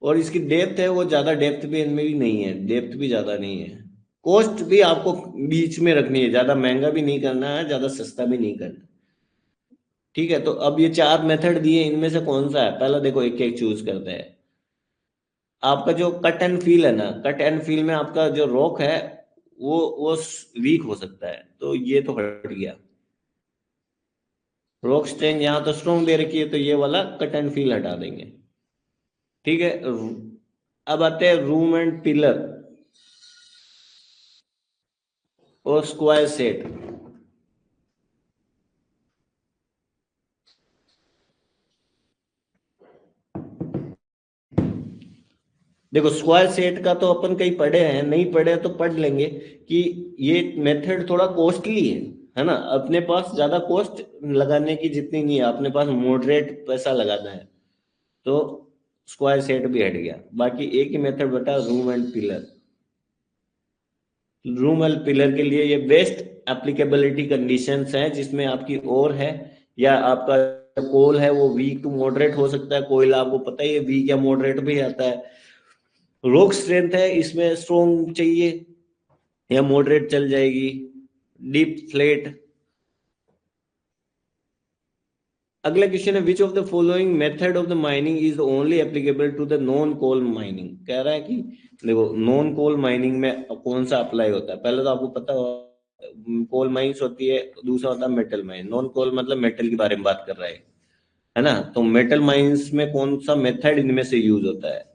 Speaker 1: और इसकी डेप्थ है वो ज्यादा डेप्थ भी इनमें भी नहीं है, डेप्थ भी ज्यादा नहीं है। कॉस्ट भी आपको बीच में रखनी है, ज्यादा महंगा भी नहीं करना है, ज्यादा सस्ता भी नहीं करना, ठीक है। तो अब ये 4 मेथड दिए, इनमें से कौन सा है, पहला देखो एक एक चूज करते हैं। आपका जो कट एंड फील है ना, कट एंड फील में आपका जो रॉक है वो वीक हो सकता है, तो ये तो हट गया। रॉक स्ट्रेंथ यहाँ तो स्ट्रॉन्ग दे रखी है, तो ये वाला कट एंड फील हटा देंगे, ठीक है। अब आते हैं रूम एंड पिलर और स्क्वायर सेट। देखो स्क्वायर सेट का तो अपन कहीं पढ़े हैं, नहीं पढ़े तो पढ़ लेंगे कि ये मेथड थोड़ा कॉस्टली है ना, अपने पास ज्यादा कॉस्ट लगाने की जितनी नहीं है, अपने पास मॉडरेट पैसा लगाना है, तो स्क्वायर सेट भी हट गया। बाकी एक ही मेथड बता, room and pillar. Room and pillar के लिए ये बेस्ट एप्लीकेबिलिटी कंडीशंस हैं, जिसमें आपकी और है या आपका कोल है वो वीक टू मॉडरेट हो सकता है, कोयल आपको पता ही है वीक या मॉडरेट भी आता है। रॉक स्ट्रेंथ है, इसमें स्ट्रॉन्ग चाहिए या मॉडरेट चल जाएगी, डीप फ्लेट। अगला क्वेश्चन है, which of the following method of the mining is only applicable to the non coal mining. कह रहा है कि देखो नॉन कोल माइनिंग में कौन सा अप्लाई होता है, पहले तो आपको पता हो कोल माइंस होती है, दूसरा होता है मेटल माइन। नॉन कोल मतलब मेटल के बारे में बात कर रहा है ना। तो मेटल माइंस में कौन सा मेथड इनमें से यूज होता है,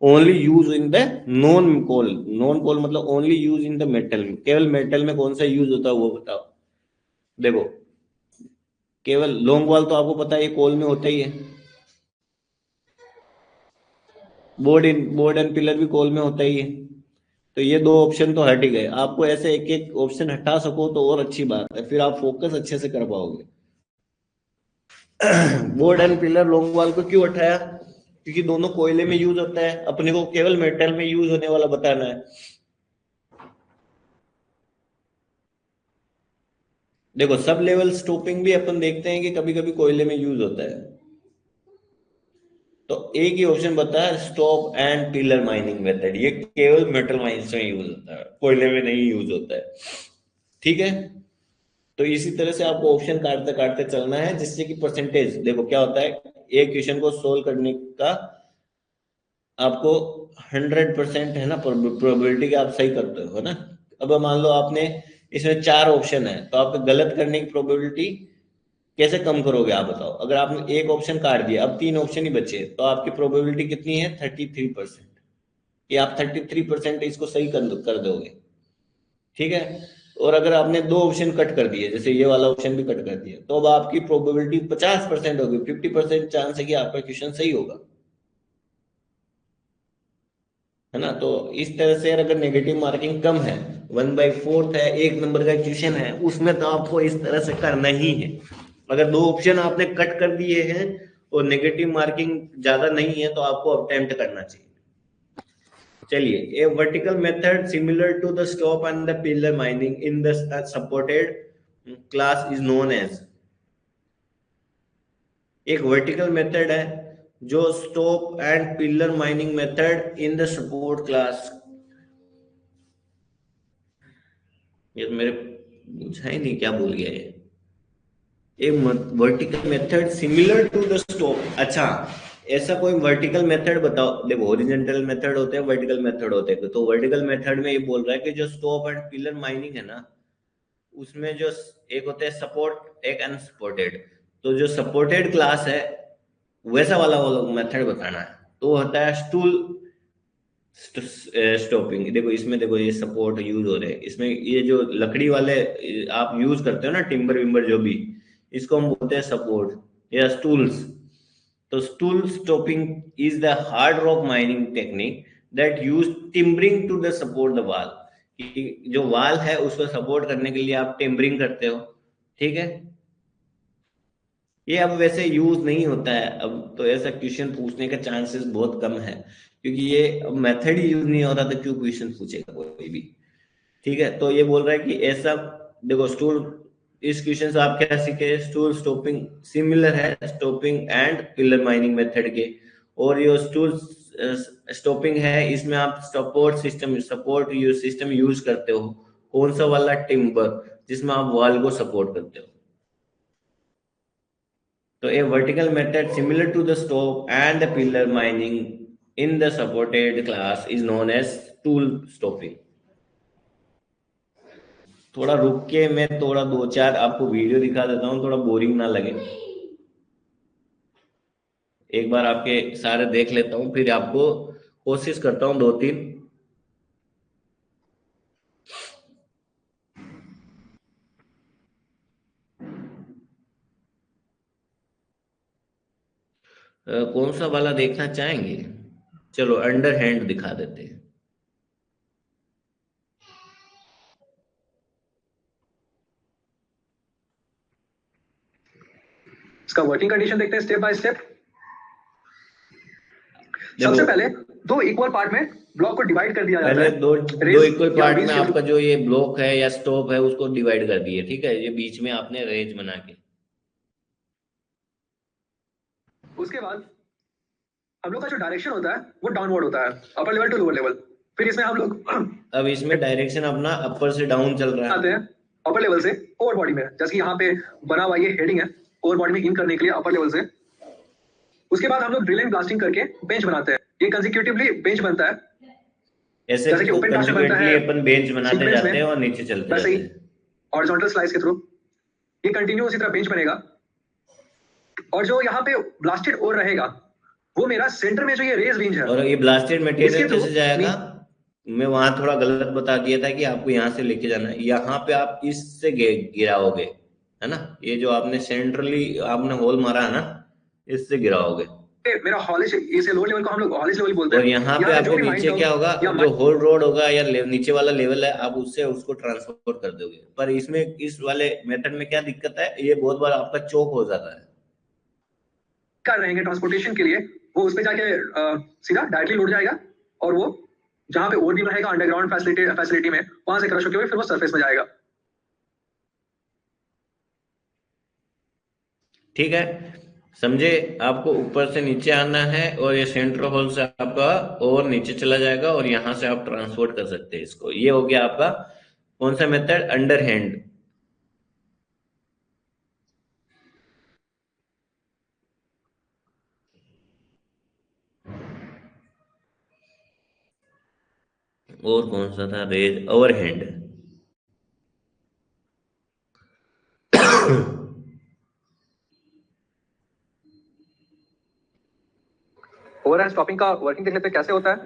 Speaker 1: only use in the non coal, non coal मतलब only use in the metal, केवल मेटल में कौन सा यूज होता है वो बताओ। देखो केवल लॉन्ग वॉल तो आपको पता है ये कोल में होता ही है, बोर्ड एंड पिलर भी कोल में होता ही है, तो ये दो ऑप्शन तो हट ही गए। आपको ऐसे एक एक ऑप्शन हटा सको तो और अच्छी बात है, फिर आप फोकस अच्छे से कर पाओगे। बोर्ड एंड पिलर लॉन्ग वाल को क्यों हटाया? क्योंकि दोनों कोयले में यूज होता है, अपने को केवल मेटल में यूज होने वाला बताना है। देखो सब लेवल स्टोपिंग भी अपन देखते हैं कि कभी कभी कोयले में यूज होता है। तो एक ही ऑप्शन बता है, stop and pillar mining method, ये केवल मेटल माइंस में यूज होता है, कोयले में नहीं यूज होता है। ठीक है, तो इसी तरह से आपको ऑप्शन काटते काटते चलना है, जिससे कि परसेंटेज देखो क्या होता है। एक क्वेश्चन को सोल्व करने का आपको 100% है ना प्रोबेबिलिटी कि आप सही करते हो, है ना। अब मान लो आपने इसमें 4 ऑप्शन है, तो आपको गलत करने की प्रोबेबिलिटी कैसे कम करोगे आप बताओ। अगर आपने एक ऑप्शन काट दिया, अब 3 ऑप्शन ही बचे, तो आपकी प्रोबेबिलिटी कितनी है? 33%, कि आप 33% इसको सही कर दोगे। ठीक है, और अगर आपने 2 ऑप्शन कट कर दिए, जैसे ये वाला ऑप्शन भी कट कर दिया, तो अब आपकी प्रोबेबिलिटी 50% होगी, 50% चांस है कि आपका क्वेश्चन सही होगा, है ना। तो इस तरह से अगर नेगेटिव मार्किंग कम है, 1/4 है, 1 नंबर का क्वेश्चन है, उसमें तो आपको इस तरह से करना ही है। अगर 2 ऑप्शन आपने कट कर दिए हैं और नेगेटिव मार्किंग ज्यादा नहीं है, तो आपको अटेम्प्ट करना चाहिए। चलिए, a vertical method similar to the stope and the pillar mining in the supported class is known as. एक वर्टिकल मेथड है जो stope and pillar mining method in the support class. ये तो मेरे पूछा ही नहीं, क्या बोल गया ये। A vertical method similar to the stope, अच्छा ऐसा कोई वर्टिकल मेथड बताओ। देखो हॉरिजॉन्टल मेथड होते हैं, वर्टिकल मेथड होते हैं, तो वर्टिकल मेथड में ये बोल रहा है कि जो स्टॉप एंड पिलर माइनिंग है ना, उसमें जो एक होते हैं सपोर्ट, एक अनसपोर्टेड। तो जो सपोर्टेड क्लास है वैसा वाला मेथड बताना है, तो वो होता है स्टूल स्टॉपिंग। देखो इसमें, देखो ये सपोर्ट यूज हो रहे हैं, इसमें ये जो लकड़ी वाले आप यूज करते हो ना, टिम्बर विम्बर जो भी, इसको हम बोलते हैं सपोर्ट या स्टूल्स। तो stull stoping is the hard rock mining technique that use timbering to the support the wall. जो वाल है उसको सपोर्ट करने के लिए आप टिम्बरिंग करते हो। ठीक है, ये अब वैसे यूज नहीं होता है अब, तो ऐसा क्वेश्चन पूछने का चांसेस बहुत कम है, क्योंकि ये अब मेथड ही यूज नहीं हो रहा, तो क्यों क्वेश्चन पूछेगा कोई भी। ठीक है, तो ये बोल रहा है कि ऐसा, देखो स्टूल, इस क्वेश्चन से आप क्या सीखे? स्टूल स्टॉपिंग सिमिलर है stopping and pillar mining method के। और ये स्टूल स्टॉपिंग है, इसमें आप सपोर्ट सिस्टम यूज करते हो, कौन सा वाला? टिम्बर, जिसमें आप वॉल को सपोर्ट करते हो। So a vertical method similar to the stop and the pillar mining in the supported class is known as tool stopping. थोड़ा रुक के मैं थोड़ा 2-4 आपको वीडियो दिखा देता हूँ, थोड़ा बोरिंग ना लगे। एक बार आपके सारे देख लेता हूँ, फिर आपको कोशिश करता हूँ 2-3। कौन सा वाला देखना चाहेंगे? चलो अंडर हैंड दिखा देते हैं।
Speaker 2: इसका वर्किंग कंडीशन देखते हैं स्टेप बाय स्टेप।
Speaker 1: देखो
Speaker 2: सबसे पहले 2 इक्वल पार्ट में ब्लॉक को डिवाइड कर दिया जाता
Speaker 1: पहले
Speaker 2: है।
Speaker 1: दो इक्वल पार्ट में आपका जो ये ब्लॉक है या स्टॉप है उसको डिवाइड कर दिए। ठीक है, ये बीच में आपने रेंज बना के,
Speaker 2: उसके बाद हम लोग का जो डायरेक्शन होता है वो डाउनवर्ड होता है, upper level to lower level. फिर इसमें हम लोग
Speaker 1: अब इसमें डायरेक्शन अपना अपर से डाउन चल रहा है,
Speaker 2: आते हैं अपर लेवल से ओवर बॉडी में, जैसे यहाँ पे बना हुआ ये हेडिंग है, ओवर बॉडी में इन करने के लिए अपर लेवल से। उसके बाद हम लोग ड्रिलिंग ब्लास्टिंग करके बेंच बनाते हैं। ये कंसेक्यूटिवली बेंच बनता है,
Speaker 1: ऐसे
Speaker 2: जैसे कि ओपन कास्ट बनता है
Speaker 1: अपन बेंच बनाते
Speaker 2: सीक्वेंस
Speaker 1: जाते
Speaker 2: में,
Speaker 1: हैं और नीचे चलते
Speaker 2: वैसे
Speaker 1: जाते
Speaker 2: ही
Speaker 1: हैं।
Speaker 2: हॉरिजॉन्टल स्लाइस के थ्रू ये कंटिन्यू उसी तरह बेंच बनेगा। और जो यहाँ पे ब्लास्टेड ओर रहेगा वो मेरा सेंटर में जो ये रेज रेंज है,
Speaker 1: और ये ब्लास्टेड
Speaker 2: इसके
Speaker 1: मटेरियल
Speaker 2: थ्रू
Speaker 1: कैसे जाएगा? मैं वहां थोड़ा गलत बता दिया था कि आपको यहाँ से लेके जाना है, यहाँ पे आप इससे गिराओगे, है ना। ये जो आपने सेंट्रली आपने होल मारा है ना, इससे गिराओगे।
Speaker 2: मेरा हॉलिश, इसे लोअर लेवल को हम लोग हॉलिश लेवल बोलते
Speaker 1: और
Speaker 2: हैं।
Speaker 1: यहाँ पे
Speaker 2: यहाँ पे जो
Speaker 1: आपके
Speaker 2: भी
Speaker 1: नीचे
Speaker 2: माइंड
Speaker 1: क्या होगा,
Speaker 2: या
Speaker 1: जो होल रोड होगा या नीचे वाला लेवल है, आप उससे उसको ट्रांसफर कर दोगे। पर इसमें इस वाले मेथड में क्या दिक्कत है, ये बहुत बार आपका चोक हो जाता है।
Speaker 2: कर रहेंगे ट्रांसपोर्टेशन के लिए, वो उस पे जाके सीधा डायरेक्टली लौट जाएगा, और वो जहाँ पे ओवर बीम रहेगा अंडरग्राउंड फैसिलिटी में, वहां से क्रश होके हुए फिर वो सरफेस में जाएगा।
Speaker 1: ठीक है, समझे? आपको ऊपर से नीचे आना है और ये सेंट्रल होल से आपका और नीचे चला जाएगा और यहाँ से आप ट्रांसपोर्ट कर सकते हैं इसको। ये हो गया आपका कौन सा मेथड, अंडर हैंड। और कौन सा था, raise overhand.
Speaker 2: Overhand stoping का वर्किंग देख लेते हैं कैसे होता है।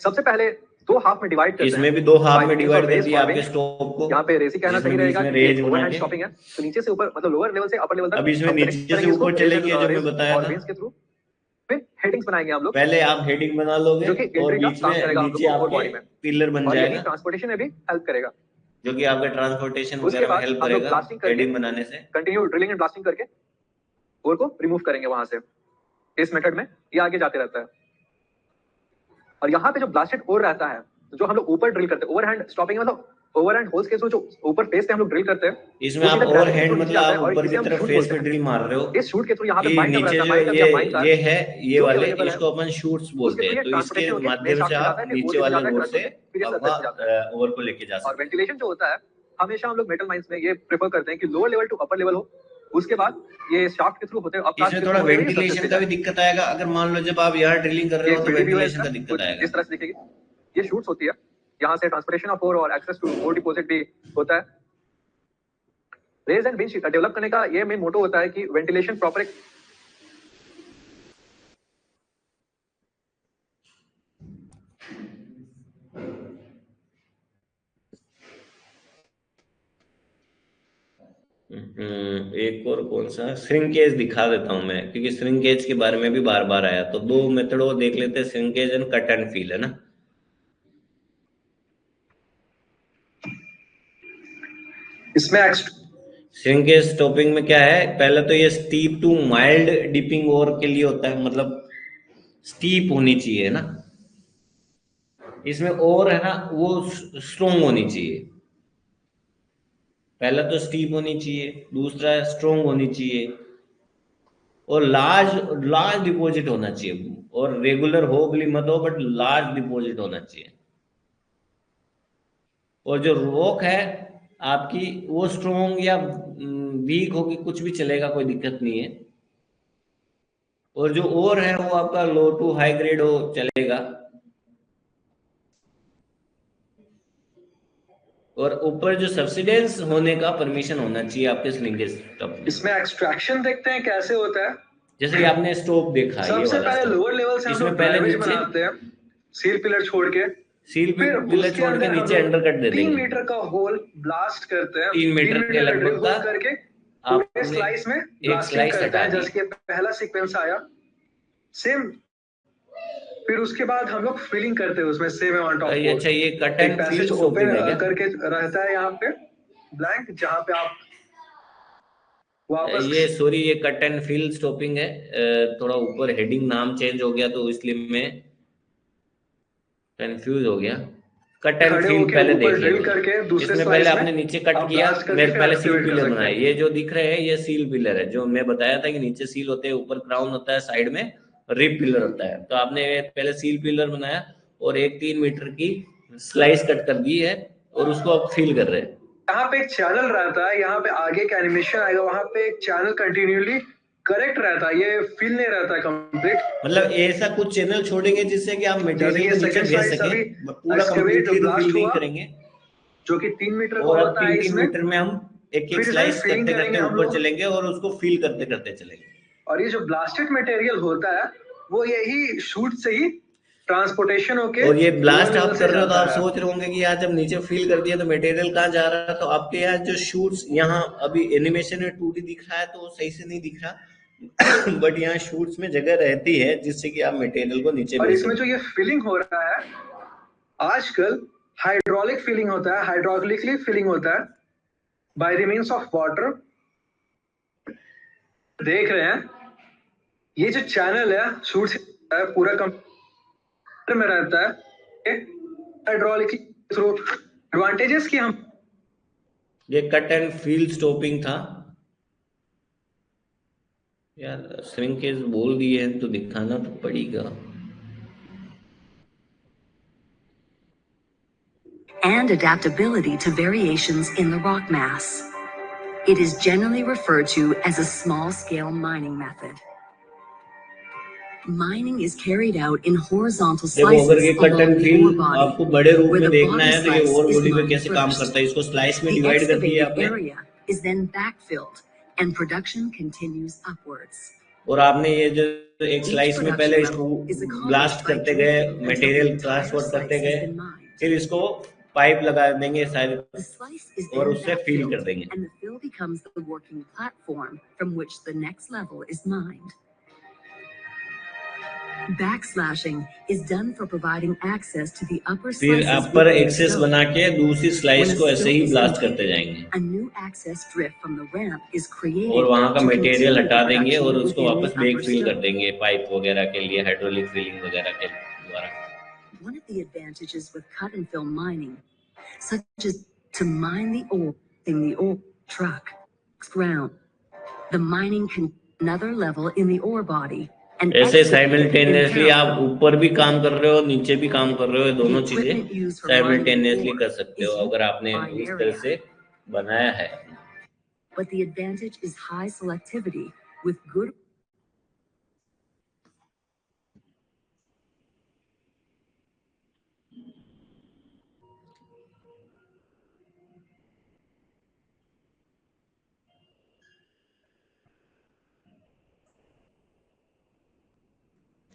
Speaker 2: सबसे पहले दो हाफ में डिवाइड करते हैं।
Speaker 1: इसमें भी दो हाफ में डिवाइड कर दिया आपके स्टॉप को।
Speaker 2: यहाँ पे रेसी कहना सही रहेगा कि
Speaker 1: रेज
Speaker 2: ओवरहैंड स्टॉपिंग है, तो नीचे से ऊपर मतलब लोअर लेवल से अपर लेवल तक।
Speaker 1: अब इसमें नीचे से ऊपर चलेंगे जो मैं बताया था,
Speaker 2: के थ्रू फिर हेडिंग्स बनाएंगे हम लोग।
Speaker 1: पहले आप हेडिंग बना लोगे और बीच में नीचे आपके पिलर बन जाएगा,
Speaker 2: ट्रांसपोर्टेशन में भी हेल्प करेगा,
Speaker 1: जो कि आपके ट्रांसपोर्टेशन वगैरह में हेल्प करेगा हेडिंग बनाने से।
Speaker 2: कंटिन्यू ड्रिलिंग एंड ब्लास्टिंग करके ओर को रिमूव करेंगे वहां से। इस मेथड में ये आगे जाते रहता है। और यहाँ पे जो ब्लास्टेड ओर रहता है, तो जो हम लोग ऊपर ड्रिल करते हैं, ओवरहैंड स्टॉपिंग मतलब ओवरहैंड होल्स के थ्रू जो ऊपर फेस पे हम लोग ड्रिल करते हैं,
Speaker 1: इसमें आप ओवरहैंड मतलब आप ऊपर की तरफ फेस पे ड्रिल मार रहे हो।
Speaker 2: इस शूट के थ्रू यहाँ पे
Speaker 1: नीचे जो ये है, ये वाले इसको अपन शूट्स बोलते हैं। तो इसके माध्यम से आप नीचे वाले रोड से ओवर को लेके जा सकते हैं।
Speaker 2: और वेंटिलेशन जो होता है, हमेशा हम लोग मेटल माइंस में ये प्रेफर करते हैं कि lower level to upper level हो, उसके बाद ये शाफ्ट के थ्रू होते हैं।
Speaker 1: इसमें थोड़ा वेंटिलेशन का भी दिक्कत आएगा। अगर मान लो जब आप यहाँ ड्रिलिंग कर रहे हो तो वेंटिलेशन का दिक्कत आएगा।
Speaker 2: इस तरह से दिखेगी ये शूट्स होती है। यहाँ से ट्रांसपोर्टेशन ऑफ ओर और एक्सेस टू ओर डिपॉजिट भी होता है। रेज एंड विंच डेवलप करने का ये मेन मोटो होता है कि वेंटिलेशन प्रॉपर
Speaker 1: एक और कौन सा श्रिंकेज दिखा देता हूं मैं, क्योंकि श्रिंकेज के बारे में भी बार बार आया। तो दो मेथड वो देख लेते हैं, shrinkage and cut and feel, है ना।
Speaker 2: इसमें
Speaker 1: श्रिंकेज स्टॉपिंग में क्या है, पहले तो ये स्टीप टू माइल्ड डिपिंग ओर के लिए होता है, मतलब स्टीप होनी चाहिए ना इसमें, और है ना वो स्ट्रोंग होनी चाहिए। पहला तो स्टीप होनी चाहिए, दूसरा स्ट्रोंग होनी चाहिए, और लार्ज लार्ज डिपॉजिट होना चाहिए। और रेगुलर हो भली मत हो, बट लार्ज डिपॉजिट होना चाहिए। और जो रॉक है आपकी, वो स्ट्रोंग या वीक होगी, कुछ भी चलेगा, कोई दिक्कत नहीं है। और जो और है वो आपका लो टू हाई ग्रेड हो, चलेगा। और ऊपर जो सब्सिडेंस होने का परमिशन होना चाहिए आपके श्रिंकेज स्टॉप में।
Speaker 2: इसमें एक्सट्रैक्शन देखते हैं कैसे होता है।
Speaker 1: जैसे कि आपने स्टोप देखा,
Speaker 2: सबसे पहले लोअर लेवल से हम लोग ड्राइवेज बनाते हैं, सील पिलर छोड़ के।
Speaker 1: सील पिलर छोड़ के नीचे अंडरकट दे देंगे।
Speaker 2: 3 मीटर का होल ब्लास्ट करते हैं,
Speaker 1: 3 मीटर के लगभग का
Speaker 2: करके
Speaker 1: आप
Speaker 2: स्लाइस में
Speaker 1: एक स्लाइस
Speaker 2: करते हैं। जैसे कि पहला सीक्वेंस आया सेम, फिर उसके बाद हम लोग फिलिंग करते हैं उसमें सेम ऑन टॉप।
Speaker 1: अच्छा, ये कट एंड फील
Speaker 2: ओपन करके रहता है यहाँ पे ब्लैंक, जहाँ पे आप वापस
Speaker 1: ये सॉरी, ये कट एंड फील स्टॉपिंग है। थोड़ा ऊपर हेडिंग नाम चेंज हो गया तो इसलिए मैं कंफ्यूज हो गया। कट एंड फील पहले देखिए। इसमें पहले आपने नीचे कट किया, मेरे पहले सील पिलर बनाए। ये जो दिख रहे हैं ये सील पिलर है, जो मैं बताया था कि नीचे सील होते हैं, ऊपर क्राउन होता है, साइड में रिप पिलर होता है। तो आपने पहले सील पिलर बनाया और एक 3 मीटर की स्लाइस कट कर दी है और उसको आप फील कर रहे हैं।
Speaker 2: यहाँ पे एक चैनल रहता है, यहाँ पे आगे का एनिमेशन आएगा, वहां पे एक चैनल कंटिन्यूअसली करेक्ट रहता है, ये फील नहीं रहता है कंप्लीट।
Speaker 1: मतलब ऐसा कुछ चैनल छोड़ेंगे जिससे कि आप मटेरियल को नीचे भेज सके, पूरा कंप्लीटली रिवील नहीं करेंगे।
Speaker 2: जो कि 3 मीटर
Speaker 1: और अब 3 मीटर में हम एक एक स्लाइस करते करते ऊपर चलेंगे और उसको फील करते करते चलेंगे।
Speaker 2: और ये जो ब्लास्टेड मटेरियल होता है वो यही शूट से ही ट्रांसपोर्टेशन होके,
Speaker 1: और ये ब्लास्ट आप कर रहे हो तो आप सोच रहे होंगे कि यार जब नीचे फील कर दिया तो मटेरियल कहाँ जा रहा है। तो आपके यहाँ जो शूट्स, यहाँ अभी एनिमेशन में 2D दिख रहा है तो सही से नहीं दिख रहा। बट यहाँ शूट्स में जगह रहती है जिससे कि आप मटेरियल को नीचे
Speaker 2: और
Speaker 1: भेज
Speaker 2: इसमें
Speaker 1: सकते
Speaker 2: जो ये फिलिंग हो रहा है आजकल हाइड्रोलिक फिलिंग होता है, हाइड्रोलिकली फिलिंग होता है by the means of water. देख रहे हैं ये जो चैनल है शूट है पूरा कंप्यूटर में रहता है हाइड्रोलिक थ्रू। एडवांटेजेस की हम
Speaker 1: ये कट एंड फील स्टॉपिंग था यार, श्रिंकेज बोल दिए हैं तो दिखाना तो पड़ेगा।
Speaker 3: And adaptability to variations in the rock mass. It is generally referred to as a small-scale mining method. Mining is carried out in horizontal
Speaker 1: देखो अगर
Speaker 3: slices
Speaker 1: ये cut
Speaker 3: along
Speaker 1: and
Speaker 3: the ore
Speaker 1: feel
Speaker 3: body,
Speaker 1: आपको बड़े रूप
Speaker 3: where
Speaker 1: में
Speaker 3: the
Speaker 1: देखना
Speaker 3: bottom
Speaker 1: है तो ये
Speaker 3: slice
Speaker 1: ओवर
Speaker 3: is
Speaker 1: बॉडी पे
Speaker 3: mined
Speaker 1: कैसे काम
Speaker 3: first.
Speaker 1: करता है, इसको स्लाइस में
Speaker 3: The
Speaker 1: डिवाइड कर दिया
Speaker 3: excavated
Speaker 1: आपने
Speaker 3: area is then backfilled, and production continues upwards.
Speaker 1: और आपने ये जो एक
Speaker 3: Each
Speaker 1: स्लाइस में
Speaker 3: production
Speaker 1: पहले इसको
Speaker 3: level is accomplished
Speaker 1: blast
Speaker 3: by
Speaker 1: करते गए,
Speaker 3: drifting until the
Speaker 1: material
Speaker 3: entire
Speaker 1: transport करते
Speaker 3: slice has
Speaker 1: गए,
Speaker 3: been mined.
Speaker 1: फिर इसको पाइप लगा देंगे सारे
Speaker 3: The slice is
Speaker 1: और
Speaker 3: then
Speaker 1: उससे फील कर
Speaker 3: backfilled,
Speaker 1: देंगे।
Speaker 3: and the fill becomes the working platform from which the next level is mined. Backslashing is done for providing access to the upper
Speaker 1: फिर
Speaker 3: slices
Speaker 1: upper
Speaker 3: within the
Speaker 1: access
Speaker 3: stope.
Speaker 1: बना के दूसरी
Speaker 3: When
Speaker 1: slice
Speaker 3: a
Speaker 1: को ऐसे ही
Speaker 3: stope is
Speaker 1: blast करते
Speaker 3: completed,
Speaker 1: जाएंगे
Speaker 3: a new access drift from the ramp is created
Speaker 1: और वहां का
Speaker 3: to
Speaker 1: मटेरियल
Speaker 3: continue
Speaker 1: हटा
Speaker 3: the
Speaker 1: देंगे और
Speaker 3: production
Speaker 1: उसको
Speaker 3: within
Speaker 1: वापस
Speaker 3: the
Speaker 1: बैक
Speaker 3: upper
Speaker 1: फिल कर
Speaker 3: stope.
Speaker 1: देंगे पाइप वगैरह के लिए, हाइड्रोलिक फिलिंग वगैरह के द्वारा।
Speaker 3: One of the advantages with cut and fill mining, such as to mine the ore in the ore truck ground, the mining can another level in the ore body and
Speaker 1: ऐसे
Speaker 3: excavate in
Speaker 1: simultaneously आप
Speaker 3: parallel.
Speaker 1: ऊपर भी काम कर रहे हो, नीचे भी काम कर रहे हो,
Speaker 3: The
Speaker 1: दोनों चीजें
Speaker 3: equipment used for mining the
Speaker 1: simultaneously
Speaker 3: ore
Speaker 1: कर सकते हो
Speaker 3: is used
Speaker 1: अगर आपने
Speaker 3: in a
Speaker 1: इस
Speaker 3: mine
Speaker 1: तरह
Speaker 3: area,
Speaker 1: से बनाया है।
Speaker 3: but the advantage is high selectivity with good.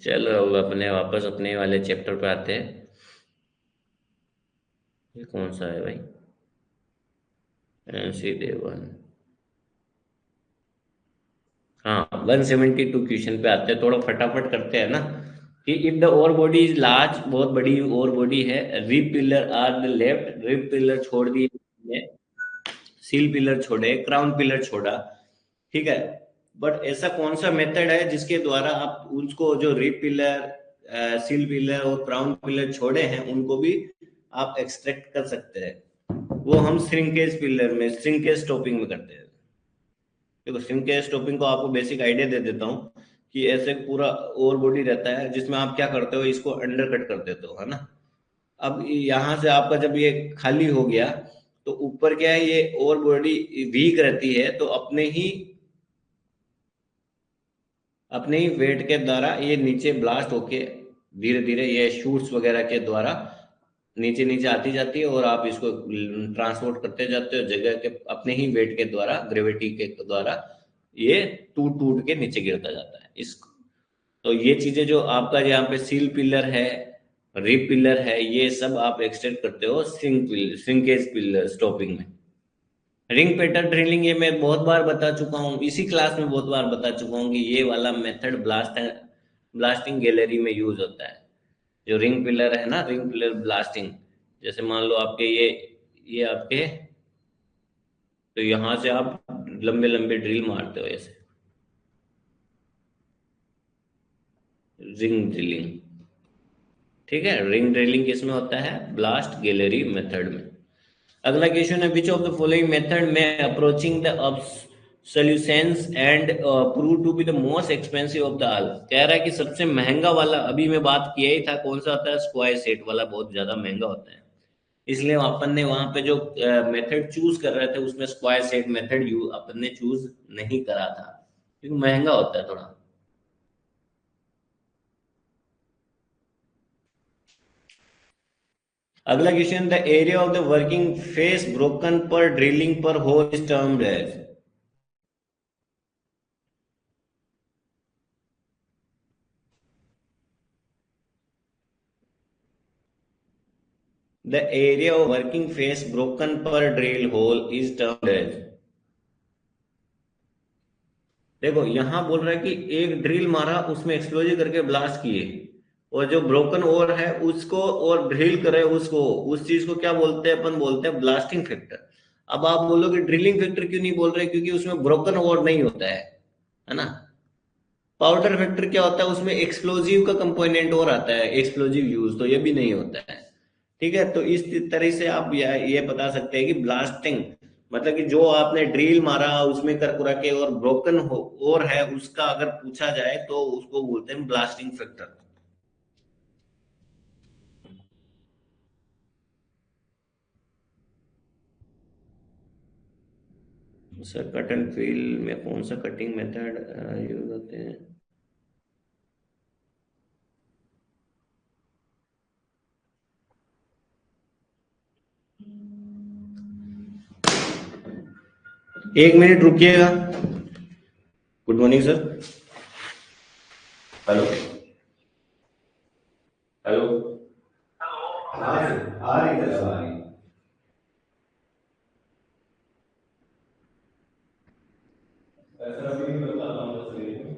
Speaker 1: चलो अब अपने वापस अपने वाले चैप्टर पे आते हैं। ये कौन सा है भाई? एनसी देवन। हाँ 172 क्वेश्चन पे आते हैं, थोड़ा फटाफट करते हैं ना कि if the ore body is large, बहुत बड़ी ओर बॉडी है, rib pillar are the left, rib pillar छोड़ दिए, सील पिलर छोड़े, क्राउन पिलर छोड़ा, ठीक है। बट ऐसा कौन सा मेथड है जिसके द्वारा आप उसको जो रिब पिलर, सील पिलर और क्राउन पिलर छोड़े हैं उनको भी आप एक्सट्रैक्ट कर सकते हैं? वो हम श्रिंकेज पिलर में, श्रिंकेज स्टॉपिंग में करते हैं। देखो श्रिंकेज स्टॉपिंग को आपको बेसिक आइडिया दे देता हूँ कि ऐसे पूरा ओवर बॉडी रहता है जिसमें आप क्या करते हो, इसको अंडर कट कर देते हो, है ना। अब यहाँ से आपका जब ये खाली हो गया तो ऊपर क्या है, ये ओवर बॉडी वीक रहती है तो अपने ही वेट के द्वारा ये नीचे ब्लास्ट होके धीरे धीरे ये शूट्स वगैरह के द्वारा नीचे नीचे आती जाती है और आप इसको ट्रांसपोर्ट करते जाते हो जगह के अपने ही वेट के द्वारा, ग्रेविटी के द्वारा ये टूट टूट के नीचे गिरता जाता है। इस तो ये चीजें जो आपका यहाँ पे सील पिलर है, रिब पिलर है, ये सब आप एक्सटेंड करते हो श्रिंकेज पिलर स्टॉपिंग में। रिंग पैटर्न ड्रिलिंग ये मैं बहुत बार बता चुका हूँ, इसी क्लास में बहुत बार बता चुका हूँ कि ये वाला मेथड ब्लास्टिंग गैलरी में यूज होता है। जो रिंग पिलर है ना, रिंग पिलर ब्लास्टिंग, जैसे मान लो आपके ये आपके, तो यहाँ से आप लंबे लंबे ड्रिल मारते हो ऐसे, रिंग ड्रिलिंग, ठीक है। रिंग ड्रिलिंग किसमें होता है? ब्लास्ट गैलरी मेथड में। अगला क्वेश्चन है, which of the following method में approaching the solutions and prove to be the most expensive of the all. कह रहा है कि सबसे महंगा वाला, अभी मैं बात किया ही था, कौन सा होता है? स्क्वायर सेट वाला बहुत ज्यादा महंगा होता है, इसलिए अपन ने वहां पे जो मेथड चूज कर रहे थे उसमें स्क्वायर सेट मेथड अपन ने चूज नहीं करा था क्योंकि महंगा होता है थोड़ा। अगला question, the area of the working face broken per drilling per hole is termed as. The area of working face broken per drill hole is termed as। देखो यहाँ बोल रहा है कि एक ड्रिल मारा, उसमें एक्सप्लोजिव करके ब्लास्ट किए, और जो ब्रोकन ओर है उसको और ड्रिल करे उसको, उस चीज को क्या बोलते हैं? अपन बोलते हैं ब्लास्टिंग फैक्टर। अब आप बोलोगे ड्रिलिंग फैक्टर क्यों नहीं बोल रहे? क्योंकि उसमें ब्रोकन ओर नहीं होता है ना। पाउडर फैक्टर क्या होता है? उसमें एक्सप्लोजिव का कंपोनेंट और आता है, एक्सप्लोजिव यूज, तो ये भी नहीं होता है। ठीक है, तो इस तरह से आप ये बता सकते हैं कि ब्लास्टिंग मतलब कि जो आपने ड्रिल मारा उसमें करकुरा के और ब्रोकन हो और है, उसका अगर पूछा जाए तो उसको बोलते हैं blasting factor. Sir cut and fill में कौन सा कटिंग मेथड यूज होते हैं? एक मिनट रुकिएगा। Good morning sir. Hello hello. आ रही है सर, आ रही है। सर अभी नहीं बताता हूँ, बस वेट करो।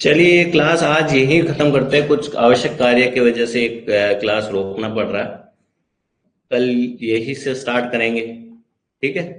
Speaker 1: चलिए क्लास आज यहीं खत्म करते हैं, कुछ आवश्यक कार्य की वजह से एक क्लास रोकना पड़ रहा है। कल यही से स्टार्ट करेंगे, ठीक है।